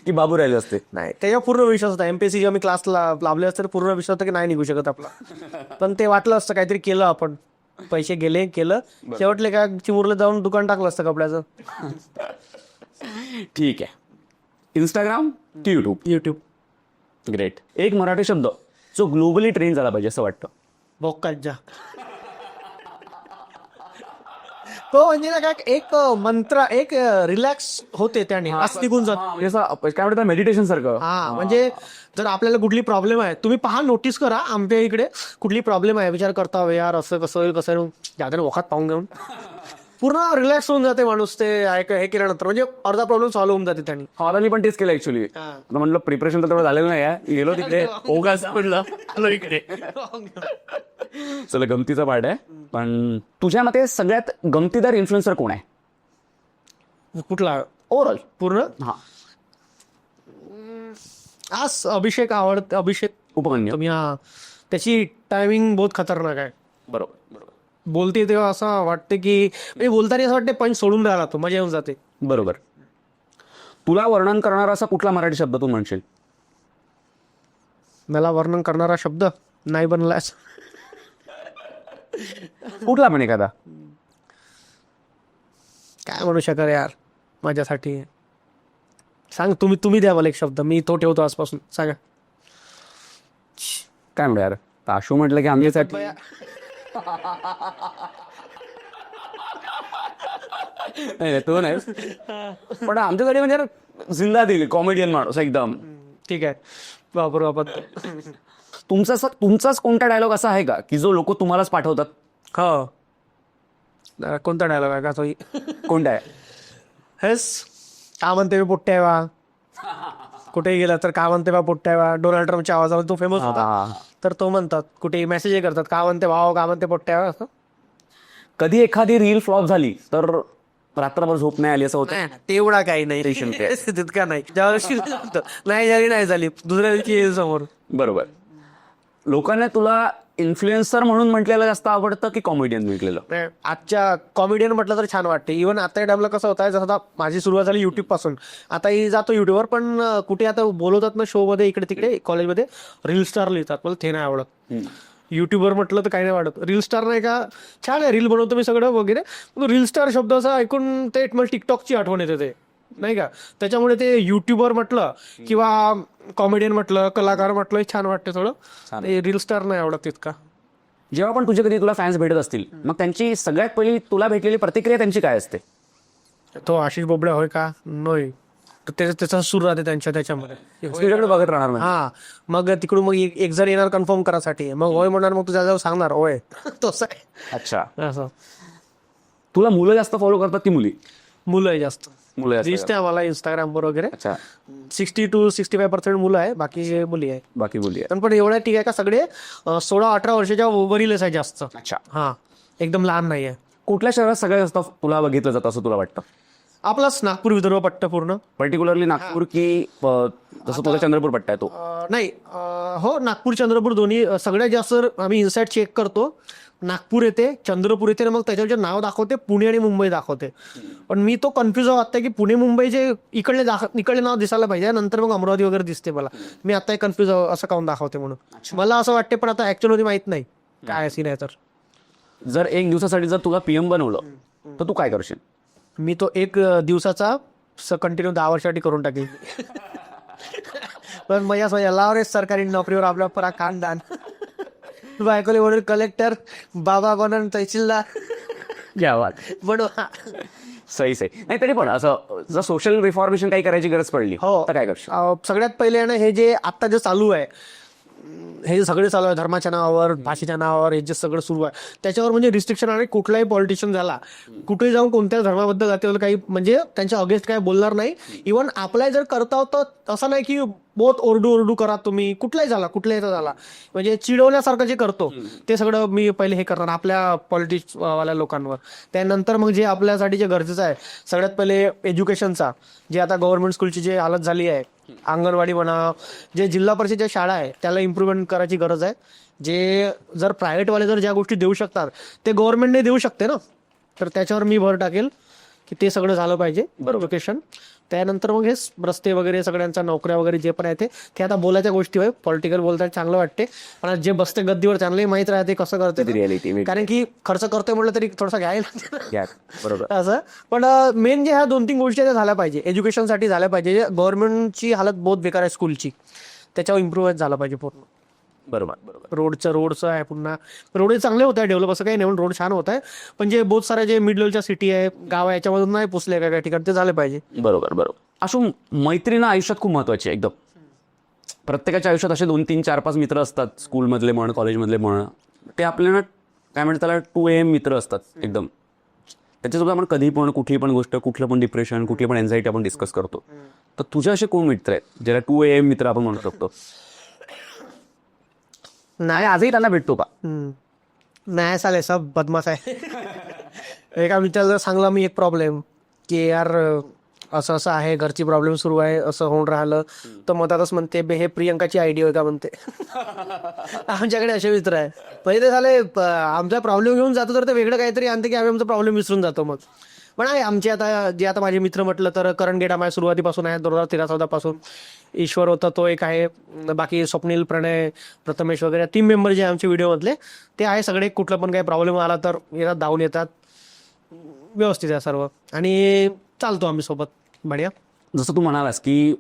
की बाबू राहिले असते? नाही त्याच्यावर पूर्ण विश्वास होता. MPSC जेव्हा मी क्लासला लाभले असते पूर्ण विश्वास होता की नाही निघू शकत आपला, पण ते वाटलं असतं काहीतरी केलं आपण, पैसे गेले केलं, शेवटले काय चिमुरला जाऊन दुकान टाकलं असतं कपड्याचं. ठीक आहे. इंस्टाग्राम की युट्यूब? ग्रेट. एक मराठी शब्द जो ग्लोबली ट्रेंड झाला पाहिजे असं वाटतं? बोकाज्जा. तो म्हणजे ना काय एक मंत्र, एक रिलॅक्स होते त्याने, असं निघून जात. काय म्हणतात मेडिटेशन सारखं. हा म्हणजे जर आपल्याला कुठली प्रॉब्लेम आहे, तुम्ही पहा नोटीस करा आमच्या इकडे कुठली प्रॉब्लेम आहे, विचार करता यार असं कसं होईल कसं जाते वखात पाहून घेऊन पूर्ण रिलॅक्स होऊन जाते माणूस. ते हे केल्यानंतर म्हणजे अर्धा प्रॉब्लेम सॉल्व्ह होऊन जाते त्यांनी. मला मी पण तेच केलं ऍक्च्युली. म्हणलं प्रिपरेशन तर तेवढं झालेलं नाही, गेलो तिकडे म्हणलं आलो इकडे. चला गमतीचा पार्ट आहे. पण तुझ्या मते सगळ्यात गमतीदार इन्फ्लुएन्सर कोण आहे? कुठला ओव्हरऑल पूर्ण? हा. आज अभिषेक आवडत, अभिषेक उपमन्यू. तुम्ही हा, त्याची टायमिंग बहुत खतरनाक आहे. बरोबर बरोबर. बोलते तेव्हा असं वाटतं की म्हणजे बोलताना असं वाटतं पण सोडून राहिला तो, मजा येऊन जाते. बरोबर. तुला वर्णन करणारा असा कुठला मराठी शब्द तू म्हणशील? मला वर्णन करणारा शब्द नाही बनलास कुठला पण एखादा? काय म्हणू शकत यार माझ्यासाठी? सांग तुम्ही द्या मला एक शब्द, मी तो ठेवतो आजपासून. सांगा काय म्हणतो यार, आशू म्हटलं की आमच्यासाठी नाही तो नाही, पण आमच्यासाठी म्हणजे जिंदा दिली कॉमेडियन माणूस एकदम. ठीक आहे वापर. तुमचाच कोणता डायलॉग असा आहे का की जो लोक तुम्हालाच पाठवतात? हो. कोणता डायलॉग आहे का तो? कोणता आहे? हेस का म्हणते मी पोट्ट्या वा, कुठेही गेला तर का म्हणते बा पोट्ट्या वा, डोनाल्ड ट्रम्पच्या आवाजामध्ये तो फेमस होता. तर तो म्हणतात कुठेही मेसेज करतात का म्हणते भाव, का म्हणते पोट्ट्या वा. असं कधी एखादी रील फ्लॉप झाली तर रात्रभर झोप नाही आली असं होतं? तेवढा काही नाही, तितका नाही. नाही झाली दुसऱ्या दिवशी येईल समोर. बरोबर. लोकांना तुला इन्फ्लुएन्सर म्हणून म्हटलेलं जास्त आवडतं की कॉमेडियन म्हटलेलं? आजच्या कॉमेडियन म्हटलं तर छान वाटते. इव्हन आता टाइमला कसं होत आहे, जसं आता माझी सुरुवात झाली युट्यूब पासून, आता जातो युट्यूबवर, पण कुठे आता बोलवतात ना शो मध्ये इकडे तिकडे कॉलेजमध्ये रील स्टार लिहितात, मला ते नाही आवडत. युट्यूबर म्हटलं तर काही नाही वाटत. रील स्टार नाही का, छान आहे, रील बनवतो मी सगळं वगैरे, पण रील स्टार शब्द असा ऐकून ते मला टिकटॉकची आठवण येते ते, नाही का. त्याच्यामुळे ते युट्यूबर म्हटलं किंवा कॉमेडियन म्हटलं, कलाकार म्हटलं, हे छान वाटतं थोडं. ते रील स्टार नाही आवडत तितका. जेव्हा पण तुझे कधी तुला फॅन्स भेटत असतील, मग त्यांची सगळ्यात पहिली तुला भेटलेली प्रतिक्रिया त्यांची काय असते? तो आशिष बोबडे होय का, नोय, तर त्याचा सूर राहते त्याच्यामध्ये. तुझ्याकडे बघत राहणार नाही. हा, मग तिकडून मग एक जण येणार कन्फर्म करासाठी, मग होय म्हणणार, मग तुझ्या सांगणार होय. तसं आहे. अच्छा, असं. तुला मुलं जास्त फॉलो करतात की मुली? मुलं आहे जास्त. मुलं जास्त दिसते आम्हाला इंस्टाग्रामवर वगैरे. अच्छा, 60 to 65% मुलं आहे, बाकी मुली आहे. बाकी मुली आहे. पण एवढं ठीक आहे का, सगळे 16-18 वर्षाच्या वरीलच आहे जास्त. अच्छा, हा, एकदम लहान नाही आहे. कुठल्या शहरात सगळ्यात जास्त तुला बघितलं जातं असं तुला वाटतं? आपलाच नागपूर विदर्भ पट्टा पूर्ण. पर्टिक्युलरली नागपूर की जसं तुझा चंद्रपूर पट्टा आहे तो? नाही, हो, नागपूर चंद्रपूर दोन्ही. सगळ्यात जास्त आम्ही इनसाइड चेक करतो, नागपूर येते, चंद्रपूर येते, मग त्याच्यावर नाव दाखवते पुणे आणि मुंबई दाखवते. पण मी तो कन्फ्युज वाटतं की पुणे मुंबईचे इकडले नाव दिसायला पाहिजे, नंतर मग अमरावती वगैरे दिसते मला. मी आता कन्फ्युज असं काऊन दाखवते म्हणून मला असं वाटते, पण आता ऍक्च्युअल मध्ये माहित नाही काय सीन आहे. तर जर एक दिवसासाठी जर तुला पीएम बनवलं तर तू काय करशील? मी तो एक दिवसाचा कंटिन्यू 10 वर्षासाठी करून टाकेल. पण माझ्या लाव सरकारी नोकरीवर आपला परा खानदान, बायकोले वडील कलेक्टर, बाबा बनन तहसीलदार, घ्यावा. बनवा. सही सही. नाही तरी पण असं जर सोशल रिफॉर्मेशन काही करायची गरज पडली हो, तर काय करशील? सगळ्यात पहिले ना, हे जे आता जे चालू आहे, हे जे सगळे चालू आहे धर्माच्या नावावर, भाषेच्या नावावर, हे जे सगळं सुरू आहे, त्याच्यावर म्हणजे रिस्ट्रिक्शन. आणि कुठलाही पॉलिटिशियन झाला, कुठेही जाऊन कोणत्या धर्माबद्दल जातीबद्दल काही म्हणजे त्यांच्या अगेन्स्ट काय बोलणार नाही. इव्हन आपलाही जर करता होतं असं नाही की बहुत ओरडू करा तुम्ही, कुठलाही झाला, म्हणजे चिडवण्यासारखं जे करतो ते सगळं मी पहिले हे करणार आपल्या पॉलिटिक्स वाल्या लोकांवर. त्यानंतर मग जे आपल्यासाठी जे गरजेचं आहे, सगळ्यात पहिले एज्युकेशनचा, जे आता गव्हर्नमेंट स्कूलची जे हालत झाली आहे, अंगणवाडी म्हणा, जे जिल्हा परिषदेच्या शाळा आहे त्याला इम्प्रुव्हमेंट करायची गरज आहे. जे जर प्रायव्हेटवाले जर ज्या गोष्टी देऊ शकतात ते गव्हर्नमेंटने देऊ शकते ना, तर त्याच्यावर मी भर टाकेल की ते सगळं झालं पाहिजे. एज्युकेशन, त्यानंतर मग हे रस्ते वगैरे, सगळ्यांच्या नोकऱ्या वगैरे जे पण आहे ते आता बोलायच्या गोष्टी आहे. पॉलिटिकल बोलताना चांगलं वाटते, पण जे बसते गद्दीवर त्यांनाही माहित राहते कसं करते रियालिटी, कारण की खर्च करतोय म्हटलं तरी थोडासा घ्यायला. बरोबर. असं. पण मेन जे ह्या 2-3 गोष्टी त्या झाल्या पाहिजे, एज्युकेशनसाठी झाल्या पाहिजे. गव्हर्नमेंटची हालत बहुत बेकार आहे स्कूलची, त्याच्यावर इम्प्रूव्ह झाला पाहिजे पूर्ण. बरोबर. रोडचं आहे, पुन्हा रोड चांगले होत आहे डेव्हलप, असं काही नाही, रोड छान होत आहे. पण जे बहुत सारे जे मिड लेवलच्या सिटी आहे, गाव आहे, याच्यामधून नाही पोचले काय ठिकाणी, ते झाले पाहिजे. बरोबर. अशू, मैत्रीण आयुष्यात खूप महत्वाची आहे एकदम. प्रत्येकाच्या आयुष्यात असे 2-3, 4-5 मित्र असतात, स्कूलमधले म्हण, कॉलेजमधले म्हण. ते आपल्याला काय म्हणतात त्याला 2AM मित्र असतात एकदम. त्याच्यासोबत आपण कधी पण कुठली पण गोष्ट, कुठलं पण डिप्रेशन, कुठली पण एन्झायटी आपण डिस्कस करतो. तर तुझे असे कोण मित्र आहेत ज्याला 2AM मित्र आपण म्हणू शकतो? नाही, आजही त्यांना भेटतो का? नाही, चालेल, सब बदमाश आहे. एका मित्राला सांगला मी एक प्रॉब्लेम की यार असं असं आहे, घरची प्रॉब्लेम सुरू आहे, असं होऊन राहिलं, तर मधातच म्हणते बे हे प्रियंकाची आयडिया आहे का म्हणते. आमच्याकडे असे मित्र आहे. पहिले ते झाले आमचा प्रॉब्लेम घेऊन जातो तर ते वेगळं काहीतरी आणते की आम्ही आमचा प्रॉब्लेम विसरून जातो. मग पण आहे आमचे आता माझे मित्र म्हटलं तर करण गेडा माझ्या सुरुवातीपासून आहे, 2013-14 पासून. ईश्वर होता तो एक आहे, बाकी स्वप्नील, प्रणय, प्रथमेश वगैरे 3 मेंबर जे आमचे व्हिडिओमधले ते आहे. सगळे कुठला पण काही प्रॉब्लेम आला तर येतात, धावून येतात, व्यवस्थित आहे सर्व, आणि चालतो आम्ही सोबत बढिया. जसं तू म्हणालास की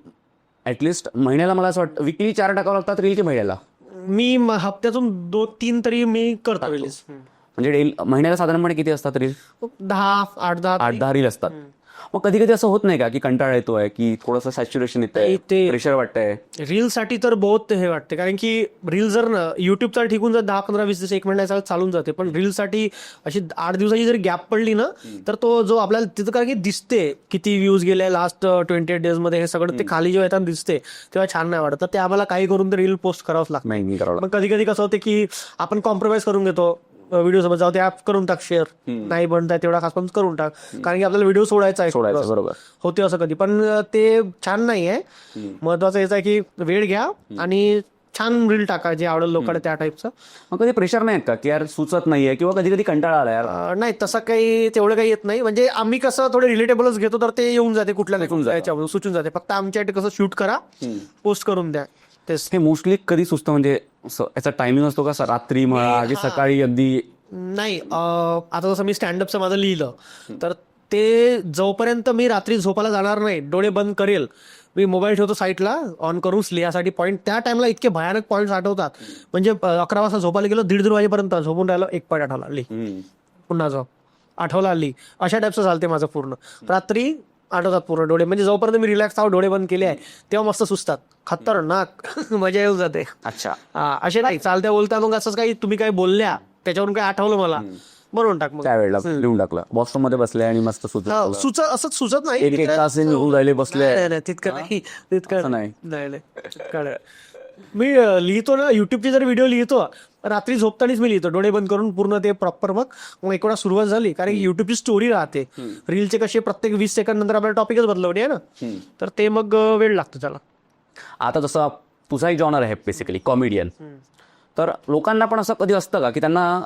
ऍटलिस्ट महिन्याला, मला असं वाटतं वीकली 4 टाकावं लागतात रील की महिन्याला? मी हप्त्यातून 2-3 तरी मी करतो रिलीज. म्हणजे महिन्याला साधारणपणे किती असतात रील? 8-10 रील असतात. मग कधी कधी असं होत नाही का की कंटाळा येतोय, की थोडंसं सॅच्युरेशन येतंय, प्रेशर वाटतंय? रीलसाठी तर बहुत हे वाटते, कारण की रील जर युट्यूबचा ठीकून जर 10-15-20 दिवस 1 महिन्याचा चालून जाते, पण रीलसाठी अशी 8 दिवसाची जर गॅप पडली ना, तर तो जो आपल्याला तिथं कारण की दिसते किती व्ह्यूज गेले लास्ट 28 डेज मध्ये, हे सगळं ते खाली जेव्हा येताना दिसते तेव्हा छान नाही वाटत. तर ते आम्हाला काही करून रील पोस्ट करावंच लागतं. मग कधी कधी कसं होते की आपण कॉम्प्रोमाइज करून घेतो, व्हिडिओ सोबत जाऊ ते ऍप करून टाक, शेअर नाही बनताय तेवढा खास पण करून टाक, कारण की आपल्याला व्हिडिओ सोडायचा आहे. बरोबर होते असं कधी, पण ते छान नाही आहे. महत्वाचं हेच आहे की वेळ घ्या आणि छान रील टाका, जे आवडेल लोकांना त्या टाईपचं. मग कधी प्रेशर नाही का की यार सुचत नाहीये, किंवा कधी कधी कंटाळा आला यार? नाही, तसं काही तेवढं काही येत नाही. म्हणजे आम्ही कसं थोडे रिलेटेबलच घेतो, तर ते येऊन जाते कुठल्या याच्यामधून सुचून जाते. फक्त आमच्यासाठी कसं शूट करा, पोस्ट करून द्या, तेच. हे मोस्टली कधी सुचतं, म्हणजे याचा टायमिंग असतो का, रात्री म्हणा की सकाळी अगदी? नाही आता जसं मी स्टँडअपचं माझं लिहिलं तर ते जोपर्यंत मी रात्री झोपायला जाणार नाही, डोळे बंद करेल, मी मोबाईल ठेवतो साईडला ऑन करून लिहासाठी पॉईंट. त्या टाइमला इतके भयानक पॉईंट्स आठवतात, म्हणजे 11 वाजता झोपायला गेलो, 1:30 वाजेपर्यंत झोपून राहिलो, एक पॉईंट आठवला लिही, पुन्हा जाऊ आठवला लिही, अशा टाईपचं चालते माझं पूर्ण. रात्री आठवतात पूर्ण डोळे, म्हणजे जोपर्यंत मी रिलॅक्स आहो, डोळे बंद केले आहे, तेव्हा मस्त सुचतात, खतरनाक मजा येऊन जाते. अच्छा. असे नाही चालत्या बोलता मग असंच काही तुम्ही काही बोलल्या त्याच्यावरून काही आठवलं मला, बनवून टाक मग. त्यावेळेला लिहून टाकलं, बॉक्सरूम मध्ये बसले आणि मस्त सुचत असंच सुचत नाही, एक तास निघून राहिले बसले. नाही, तितकं नाही, तितकं असं नाही. नाही. मी लिहितो ना, युट्यूबचे जर व्हिडिओ लिहितो रात्री झोपतानाच मी लिहितो, डोळे बंद करून पूर्ण ते प्रॉपर. मग एक वेळा सुरुवात झाली, कारण की युट्यूबची स्टोरी राहते, रीलचे कसे प्रत्येक 20 सेकंद नंतर आपल्याला टॉपिकच बदलवणे आहे ना, तर ते मग वेळ लागतो त्याला. आता जसं तुझाही जॉनर आहे बेसिकली कॉमेडियन, तर लोकांना पण असं कधी असतं का की त्यांना,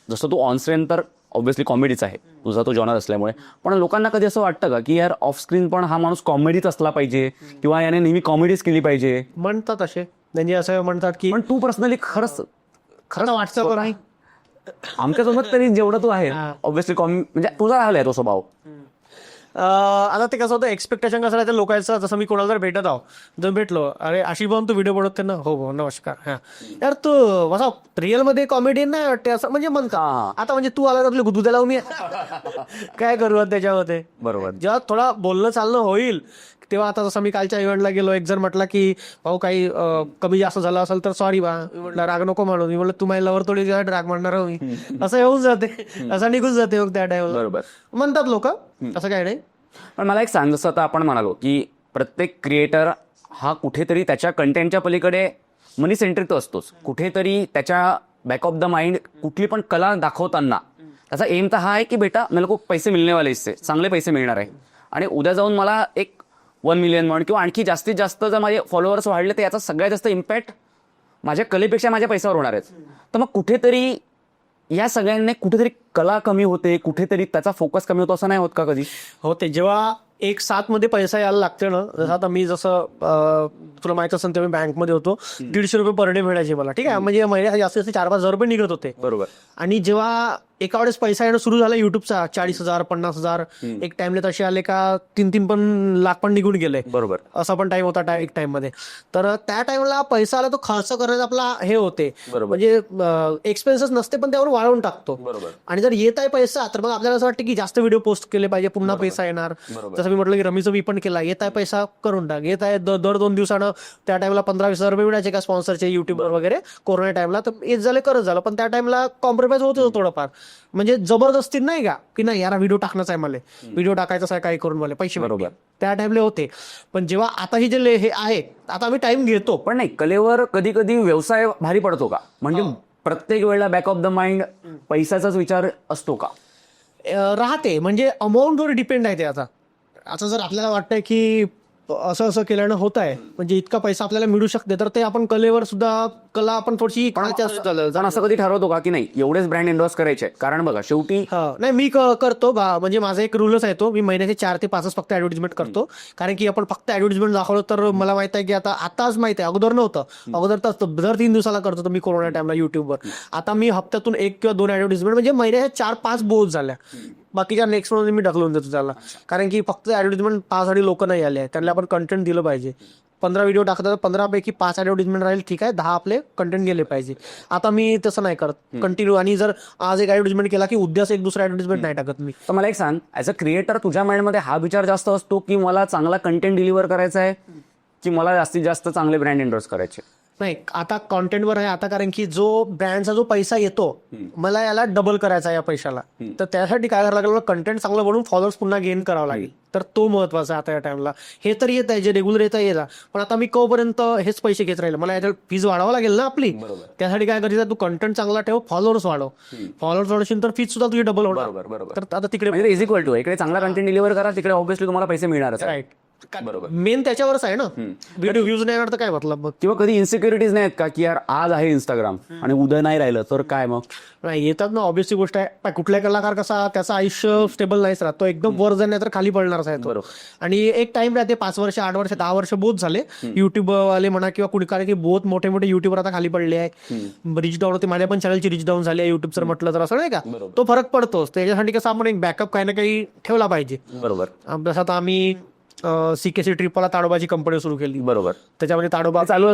जसं तू ऑन स्क्रीन तर ऑब्व्हियसली कॉमेडीच आहे तुझा तो जॉनर असल्यामुळे, पण लोकांना कधी असं वाटतं का की यार ऑफ स्क्रीन पण हा माणूस कॉमेडीच असला पाहिजे किंवा याने नेहमी कॉमेडीच केली पाहिजे? म्हणतात असे, म्हणजे असं म्हणतात की, पण तू पर्सनली खरंच वाटतं पण आहे आमच्यासोबत तरी जेवढं तू आहे ऑब्व्हियसली म्हणजे तुझा राहिलाय तो स्वभाव. आता ते कसं होतं, एक्सपेक्टेशन कसं राहतं लोकांचं. जसं मी कोणाला जर भेटत आहो, जर भेटलो, अरे आशिष भाऊ तू व्हिडिओ बनवते ना, हो नमस्कार, हा यार तू असं रिअल मध्ये कॉमेडियन नाही वाटते असं, म्हणजे म्हणता आता, म्हणजे तू आला तर गुदू लावून मी काय करू त्याच्यामध्ये. बरोबर. जेव्हा थोडा बोलणं चालणं होईल तेव्हा, आता जसं मी कालच्या इव्हेंटला गेलो, एक जर म्हटलं की भाऊ काही कमी जास्त झालं असेल तर सॉरी बा, मी म्हटलं राग नको म्हणून, मी म्हटलं तुम्हाला लवर थोडी राग म्हणणार मी, असं येऊन जाते, असं निघून जाते मग त्या टाइमला. बरोबर म्हणतात लोक, असं काय नाही. पण मला एक सांग, जसं आता आपण म्हणालो की प्रत्येक क्रिएटर हा कुठेतरी त्याच्या कंटेंटच्या पलीकडे मनी सेंट्रिक तो असतोच, कुठेतरी त्याच्या बॅक ऑफ द माइंड कुठली पण कला दाखवताना त्याचा एम तर हा आहे की बेटा मेरे को पैसे मिळणे वाले इससे, चांगले पैसे मिळणार आहे, आणि उद्या जाऊन मला एक 1 मिलियन म्हण किंवा आणखी जास्तीत जास्त जर माझे फॉलोअर्स वाढले तर याचा सगळ्यात जास्त इम्पॅक्ट माझ्या कलेपेक्षा माझ्या पैशावर होणार आहे. तर मग कुठेतरी या सगळ्यांनी कुठेतरी कला कमी होते, कुठेतरी त्याचा फोकस कमी होतो, असं नाही होत का कधी? होते, जेव्हा 1/7 मध्ये पैसा यायला लागते ना, जसं आता मी जसं तुला माहित असेल तेव्हा मी बँकमध्ये होतो, 150 रुपये पर डे मिळायचे मला, ठीक आहे, म्हणजे महिन्यात जास्तीत जास्त 4-5 हजार रुपये निघत होते. बरोबर. आणि जेव्हा एका वेळेस पैसा येणं सुरू झाला युट्यूबचा, 40,000 50,000 एक टाइमला तसे आले का 3-3 पण लाख पण निघून गेले. बरोबर. असा पण टाइम होता एक टाइम मध्ये. तर त्या टाइमला पैसा आला तो खर्च करायचा आपला हे होते, म्हणजे एक्सपेन्सेस नसते पण त्यावर वाढवून टाकतो. बरोबर. आणि जर येत आहे पैसा तर मग आपल्याला असं वाटतं की जास्त व्हिडिओ पोस्ट केले पाहिजे, पुन्हा पैसा येणार. जसं मी म्हटलं की रमीचं मी पण केला, येत आहे पैसा करून टाक, येत आहे दर 2 दिवसानं. त्या टाइमला 15-20 हजार रुपये मिळायचे का स्पॉन्सरचे युट्यूबवर वगैरे कोरोना टाइमला, तर येत झाले करत झालं, पण त्या टाइमला कॉम्प्रोमाइज होत होतं थोडंफार, म्हणजे जबरदस्ती नाही का की नाही यार व्हिडिओ टाकणंच आहे, मला व्हिडिओ टाकायचं आहे, काही करून मला पैसे. बरोबर. त्या टाइमला होते. पण जेव्हा आता ही जे हे आहे, आता आम्ही टाइम घेतो, पण नाही, कलेवर कधी कधी व्यवसाय भारी पडतो का? म्हणजे प्रत्येक वेळेला बॅक ऑफ द माइंड पैशाचाच विचार असतो का? राहते, म्हणजे अमाऊंटवर डिपेंड आहे ते. आता जर आपल्याला वाटतंय की असं असं केल्यानं होत आहे, म्हणजे इतका पैसा आपल्याला मिळू शकते, तर ते आपण कलेवर सुद्धा, कला आपण थोडीशी जण असं कधी ठरवतो का की नाही एवढेच ब्रँड एंडोर्स करायचे? कारण बघा शेवटी नाही मी करतो म्हणजे माझा एक रूलच आहे तो, मी महिन्याचे 4 ते 5 फक्त ऍडव्हर्टिजमेंट करतो. कारण की आपण फक्त ऍडव्हर्टिजमेंट दाखवलं तर मला माहित आहे की आताच माहित आहे, अगोदर नव्हतं, अगोदर तर दर 3 दिवसाला करतो तर मी कोरोना टाइमला युट्यूबवर. आता मी हप्त्यातून 1 किंवा 2 ऍडव्हर्टिजमेंट, म्हणजे महिन्याच्या 4-5 बोध झाल्या, बाकीच्या नेक्स्ट मध्ये मी ढकलून देतो त्याला. कारण की फक्त ऍडव्हर्टिजमेंट 5 लोक नाही आले, त्यांना आपण कंटेंट दिलं पाहिजे. 15 व्हिडिओ टाकतात, 15 पैकी 5 ऍडव्हर्टिजमेंट राहील, ठीक आहे, 10 आपले कंटेंट गेले पाहिजे. आता मी तसं नाही करत, कंटिन्यू. आणि जर आज एक ऍडव्हर्टिजमेंट केला की उद्याच एक दुसरा ऍडव्हर्टिजमेंट नाही टाकत मी. तर मला एक सांग, ऍज अ क्रिएटर तुझ्या माइंडमध्ये हा विचार जास्त असतो की मला चांगला कंटेंट डिलिव्हर करायचा आहे, की मला जास्तीत जास्त चांगले ब्रँड एंडोर्स करायचे? नाही, आता कॉन्टेंटवर आहे. आता कारण की जो ब्रँडचा जो पैसा येतो, मला याला डबल करायचा या पैशाला, तर त्यासाठी काय करावं लागेल, कंटेंट चांगलं बनवून फॉलोअर्स पुन्हा गेन करावं लागेल. तर तो महत्वाचा आहे आता या टाइमला. हे तर येत आहे, जे रेग्युलर येतं येतात, पण आता मी कोपर्यंत हेच पैसे घेत राहील, मला याच्यात फीज वाढवावं लागेल ना आपली. त्यासाठी काय करायचं, तू कंटेंट चांगला ठेव, फॉलोअर्स वाढव. फॉलोअर्स वाढवशील तर फीज सुद्धा तुझी डबल होणार. तर आता तिकडे इज इक्वल टू इकडे चांगला कंटेंट डिलिव्हर करा, तिकडे ऑब्व्हियसली तुम्हाला पैसे मिळणार. राईट. बरोबर. मेन त्याच्यावरच आहे ना. व्हिडिओ व्ह्यूज नाही येणार तर काय मतलब मग. किंवा कधी इन्सिक्युरिटीज नाही आहेत का की यार आज आहे इंस्टाग्राम आणि उद्या नाही राहिलं तर काय मग? नाही येतात ना, ऑब्वियसली गोष्ट आहे. कुठलाही कलाकार कसा त्याचं आयुष्य स्टेबल नाहीच राहत, तो एकदम वर जाईल नाही तर खाली पडणारच आहे तो. बरोबर. आणि एक टाइम राहते 5 वर्ष 8 वर्ष 10 वर्ष बोध झाले युट्यूब वाले म्हणा किंवा कुणी, कारण की बहुत मोठे मोठे युट्यूबर आता खाली पडले आहे. रिच डाऊन होते, माझ्या पण चॅनलची रिच डाऊन झाली आहे युट्यूबचं म्हटलं तर, असं नाही का. तो फरक पडतोच. त्याच्यासाठी कसं आपण एक बॅकअप काही ना काही ठेवला पाहिजे. बरोबर. जसं आता आम्ही सीकेसी ट्रिपला ताडोबाची कंपनी सुरू केली. बरोबर. त्याच्यामध्ये ताडोबा चालू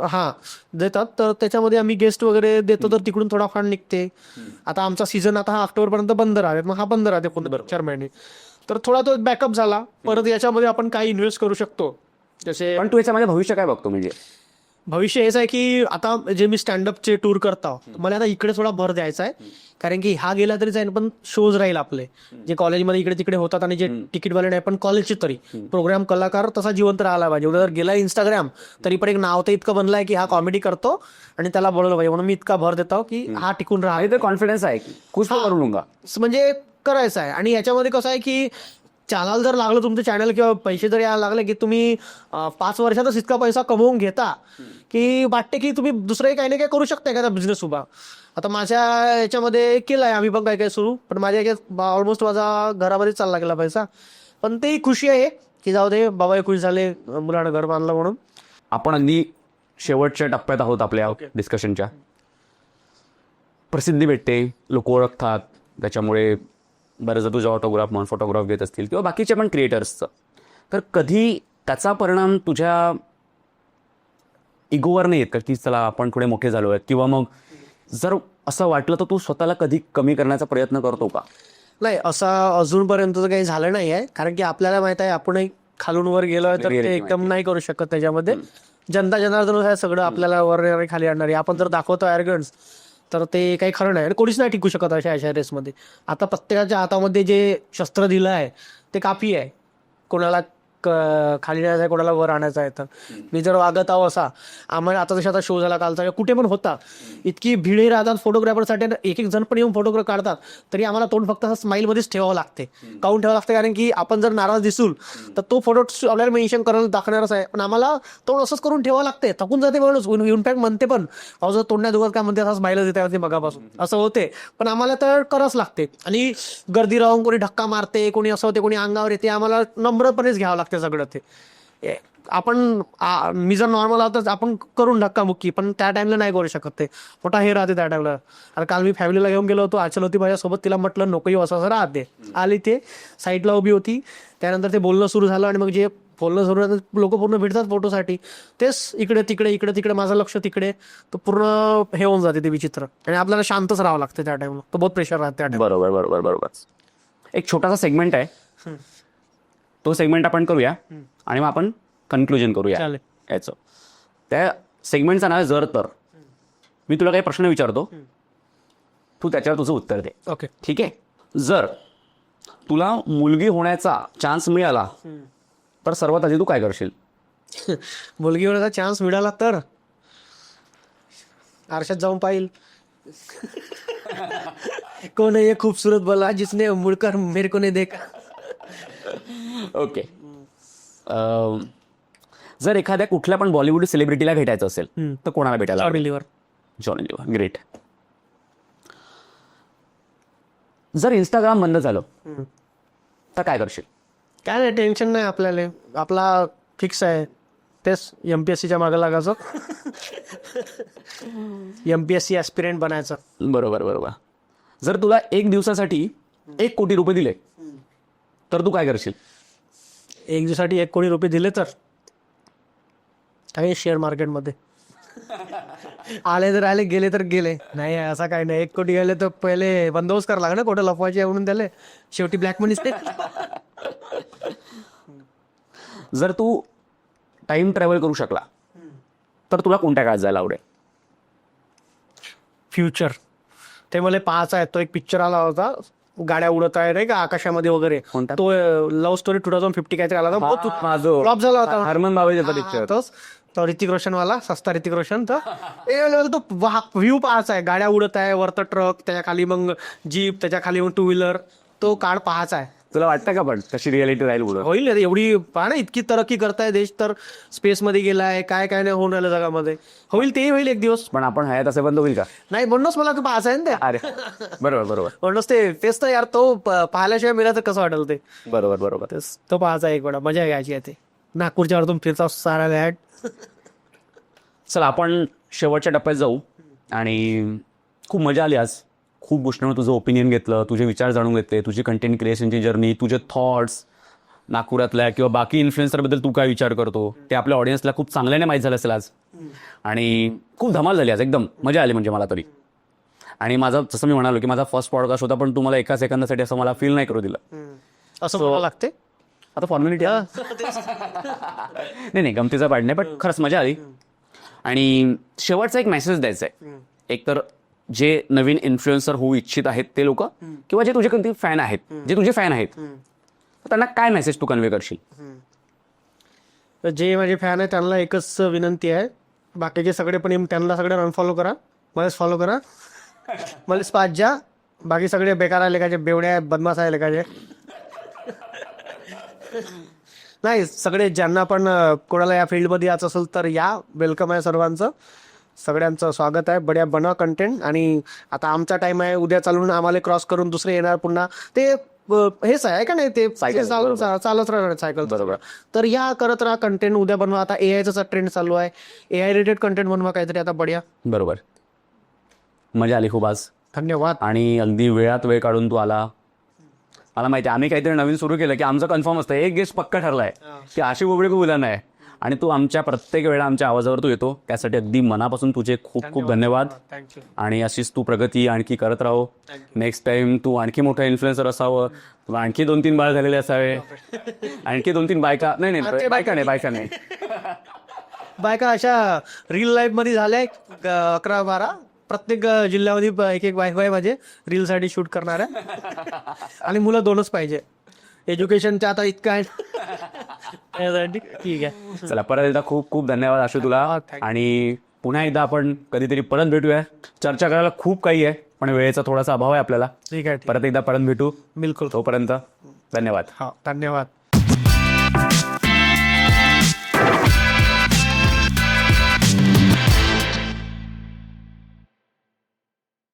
हा देतात, तर त्याच्यामध्ये आम्ही गेस्ट वगैरे देतो, तर तिकडून थोडा फंड निघते. आता आमचा सीझन आता हा ऑक्टोबर पर्यंत बंद राहते, मग हा बंद राहते 4 महिने, तर थोडा तो बॅकअप झाला. परत याच्यामध्ये आपण काही इन्व्हेस्ट करू शकतो. जसे पण तू याच्यामध्ये भविष्य काय बघतो? म्हणजे भविष्य हेच आहे की आता जे मी स्टँडअपचे टूर करतो, मला आता इकडे थोडा भर द्यायचा आहे. कारण की हा गेला तरी जाईल, पण शोज राहील आपले जे कॉलेजमध्ये इकडे तिकडे होतात, आणि जे तिकीटवाले नाही पण कॉलेजचे तरी प्रोग्राम कलाकार तसा जिवंत राहिला पाहिजे. उद्या जर गेला इंस्टाग्राम तरी पण एक नाव तर इतकं बनलंय की हा कॉमेडी करतो आणि त्याला बोलवलं पाहिजे, म्हणून मी इतका भर देतो की हा टिकून राहा. तर कॉन्फिडन्स आहे की कुछ करू लूंगा, म्हणजे करायचं आहे. आणि याच्यामध्ये कसं आहे की चॅनल जर लागलं तुमचं चॅनल किंवा पैसे जर यायला लागले की तुम्ही 5 वर्षातच इतका पैसा कमवून घेता की वाटते की तुम्ही दुसरंही काही ना काही करू शकता, एखादा बिझनेस उभा. आता माझ्या याच्यामध्ये केलाय आम्ही पण काय काय सुरू, पण माझ्या याच्यात ऑलमोस्ट माझा घरामध्ये चालला गेला पैसा. पण ते खुशी आहे की जाऊ दे बाबा, खुश झाले मुलानं घर बांधलं म्हणून. आपण अगदी शेवटच्या टप्प्यात आहोत आपल्या डिस्कशनच्या. प्रसिद्धी भेटते, लोक ओळखतात, त्याच्यामुळे बरेचदा तुझ्या ऑटोग्राफ म्हणून फोटोग्राफ घेत असतील किंवा बाकीचे पण क्रिएटर्सचं, तर कधी त्याचा परिणाम तुझ्या इगोवर नाही येत का की चला आपण थोडे मोठे झालो आहेत, किंवा मग जर असं वाटलं तर तू स्वतःला कधी कमी करण्याचा प्रयत्न करतो का? नाही, असं अजूनपर्यंत तर काही झालं नाही आहे. कारण की आपल्याला माहित आहे आपणही खालून वर गेलोय तर ते एकदम नाही करू शकत. त्याच्यामध्ये जनता जनार्दन आहे सगळं, आपल्याला वर खाली आणणारी. आपण जर दाखवतो ॲरगन्स तर ते काही खरं नाही, आणि कोणीच नाही टिकू शकत अशा रेसमध्ये. आता प्रत्येकाच्या हातामध्ये जे शस्त्र दिलं आहे ते काफी आहे. कोणाला खाली न्यायचं आहे, कोणाला वर आणायचं आहे. तर मी जर वागत आहो असा, आम्हाला आता जसं आता शो झाला कालचा, कुठे पण होता, इतकी भिडही राहतात फोटोग्राफरसाठी, एक एक जण पण येऊन फोटोग्राफ काढतात, तरी आम्हाला तोंड फक्त असं स्माईलमध्येच ठेवावं लागते. काऊन ठेवावं लागतं? कारण की आपण जर नाराज दिसूल तर तो फोटो आपल्याला मेन्शन करायला दाखवणारच आहे, पण आम्हाला तोंड असंच करून ठेवावं लागते. थकून जाते माणूस, इनफॅक्ट म्हणते पण अहो जर तोंड नाही दुखत काय म्हणते, असं स्माईलच येते होते मगापासून, असं होते. पण आम्हाला तर करावंच लागते. आणि गर्दी राहून कोणी धक्का मारते, कोणी असं होते, कोणी अंगावर येते, आम्हाला नम्रपणेच घ्यावं लागते सगळं ते. आपण मी जर नॉर्मल आहोत तर आपण करून धक्कामुक्की, पण त्या टाइमला नाही करू शकत. ते मोठा हे राहते त्या टाइमला. आता काल मी फॅमिलीला घेऊन गेलो होतो, आचल होती माझ्यासोबत, तिला म्हटलं नको येऊ असं असं राहते. आली, ते साईडला उभी होती. त्यानंतर ते बोलणं सुरू झालं, आणि मग जे बोलणं सुरू झालं लोक पूर्ण भेटतात फोटोसाठी, तेच इकडे तिकडे इकडे तिकडे, माझं लक्ष तिकडे, तो पूर्ण हे होऊन जाते ते विचित्र. आणि आपल्याला शांतच राहावं लागतं त्या टाइमला, तो बहुत प्रेशर राहते त्या टाइमला. बरोबर बरोबर बरोबर. एक छोटासा सेगमेंट आहे, तो सेगमेंट आपण करूया आणि मग आपण कन्क्लुजन करूया याचं. त्या सेगमेंटचं नाव आहे जर तर. मी तुला काही प्रश्न विचारतो, तू त्याच्यावर तुझं उत्तर दे. ओके, ठीक आहे? जर तुला मुलगी होण्याचा चान्स मिळाला तर सर्वात आधी तू काय करशील? मुलगी होण्याचा चान्स मिळाला तर आरशात जाऊन पाहिल कोण आहे खूबसूरत बोला जिसने मुड़कर मेरे को नहीं देखा. ओके. जर एखाद्या कुठल्या पण बॉलिवूड सेलिब्रिटीला भेटायचं असेल तर कोणाला भेटायला? Johnny Lever. Johnny Lever, great. जर इंस्टाग्राम बंद झालं तर काय करशील? काय नाही, टेन्शन नाही आपल्याला, आपला फिक्स आहे तेच MPSCच्या मागे लागायचं. MPSC ॲस्पिरंट बनायचं. बरोबर बरोबर. जर तुला 1 दिवसासाठी 1 कोटी रुपये दिले तर तू काय करशील? 1 दिवसासाठी 1 कोटी रुपये दिले तर काही शेअर मार्केटमध्ये आले तर आले, गेले तर गेले. नाही असं काही नाही. 1 कोटी गेले तर पहिले बंदोबस्त करावं लागेल ना, कुठं लपवायचे म्हणून त्याला, शेवटी ब्लॅक मनीच ते. जर तू टाइम ट्रॅव्हल करू शकला तर तुला कोणत्या काळात जायला आवडेल? फ्युचर. ते मला पाहायचा आहे. तो एक पिक्चर आला होता, गाड्या उडत आहे नाही का आकाशामध्ये वगैरे, कोणता? तो लव्ह स्टोरी 2050 काहीतरी आला होता, फ्लॉप झाला होता. हरमन बाबेचा पिक्चर. तो ऋतिक रोशन वाला, सस्ता ऋतिक रोशन. तर तो व्ह्यू पाहायचा आहे, गाड्या उडत आहे, वरतं ट्रक, त्याच्या खाली मग जीप, त्याच्या खाली मग 2 व्हीलर, तो काळ पाहायचा आहे. तुला वाटतं का पण तशी रियालिटी राहील पुढं? होईल रे, एवढी पहा ना, इतकी तरक्की करताय देश, तर स्पेसमध्ये गेलाय, काय काय नाही होऊन राहिलं जगामध्ये. होईल, ते होईल एक दिवस. पण आपण हयात असे बंद होईल का? नाही म्हणूनच मला तू पाहायचं आहे ना ते. अरे बरोबर बरोबर म्हणूनच तेच तर यार, तो पाहिल्याशिवाय मिळा तर कसं वाटेल ते. बरोबर बरोबर. तो पाहायचा एक वेळा, मजा घ्यायची आहे ते. नागपूरच्या वरतून फिरचा सारा घाट. चला आपण शेवटच्या टप्प्यात जाऊ. आणि खूप मजा आली आज. खूप गोष्टींवर तुझं ओपिनियन घेतलं, तुझे विचार जाणून घेतले, तुझी कंटेंट क्रिएशनची जर्नी, तुझे थॉट्स, नागपुरातल्या किंवा बाकी इन्फ्लुएन्सरबद्दल तू काय विचार करतो ते आपल्या ऑडियन्सला खूप चांगल्याने माहीत झालं असेल आज. आणि खूप धमाल झाली आज, एकदम मजा आली म्हणजे मला तरी. आणि माझा, जसं मी म्हणालो की माझा फर्स्ट पॉडकास्ट होता, पण तुम्हाला एका सेकंदासाठी असं मला फील नाही करू दिलं. असं मला लागते. आता फॉर्मॅलिटी नाही गमतीचा पार्ट नाही, पण खरंच मजा आली. आणि शेवटचा एक मेसेज द्यायचा आहे. एक तर जे नवीन इन्फ्लुएन्सर होऊ इच्छित आहेत ते लोक, किंवा जे तुझे कोणते फॅन आहेत, जे तुझे फॅन आहेत, त्यांना काय मेसेज तू कन्वे करशील? तर जे माझे फॅन आहे त्यांना एकच विनंती आहे, बाकीचे सगळे पण त्यांना सगळे अनफॉलो करा, मलाच फॉलो करा, मलाच पाच जा. बाकी सगळे बेकार आहे लेखाचे, बेवड्या बदमाश आहे लेखाचे. नाही, सगळे ज्यांना पण कोणाला या फील्डमध्ये यायचं असेल तर या, वेलकम आहे सर्वांचं. सगळ्यांचं स्वागत आहे. बढिया बनवा कंटेंट. आणि आता आमचा टाइम आहे, उद्या चालून आम्हाला क्रॉस करून दुसरे येणार पुन्हा. ते हेच आहे का नाही, ते चालत राहणार सायकल. बरोबर. तर या करत राहा कंटेंट, उद्या बनवा. आता एआयचा ट्रेंड चालू आहे, एआय रिलेटेड कंटेंट बनवा काहीतरी आता. बढिया. बरोबर. मजा आली खूप आज. धन्यवाद. आणि अगदी वेळात वेळ काढून तू आला. मला माहिती आहे, आम्ही काहीतरी नवीन सुरू केलं की आमचं कन्फर्म असतं, एक गेस्ट पक्का ठरलाय की आशी बोबडे खूप उलाना आहे. आणि तू आमच्या प्रत्येक वेळा आमच्या आवाजावर तू येतो, त्यासाठी अगदी मनापासून तुझे खूप खूप धन्यवाद. थँक्यू. आणि अशीच तू प्रगती आणखी करत राहो. नेक्स्ट टाइम तू आणखी मोठा इन्फ्लुएन्सर असावं, तुला आणखी 2-3 बाळ झालेले असावे, आणखी 2-3 बायका नाही बायका नाही बायका अशा रिअल लाईफ मध्ये झाल्या 11-12. प्रत्येक जिल्ह्यामध्ये एक बायको आहे माझे रीलसाठी शूट करणाऱ्या. आणि मुलं 2च पाहिजे. एज्युकेशनच्या आता इतकं आहे. ठीक आहे. चला, परत एकदा खूप खूप धन्यवाद आशु तुला. आणि पुन्हा एकदा आपण कधीतरी परत भेटूया. चर्चा करायला खूप काही आहे, पण वेळेचा थोडासा अभाव आहे आपल्याला. ठीक आहे. परत एकदा परत भेटू. बिलकुल. तोपर्यंत धन्यवाद. हा, धन्यवाद.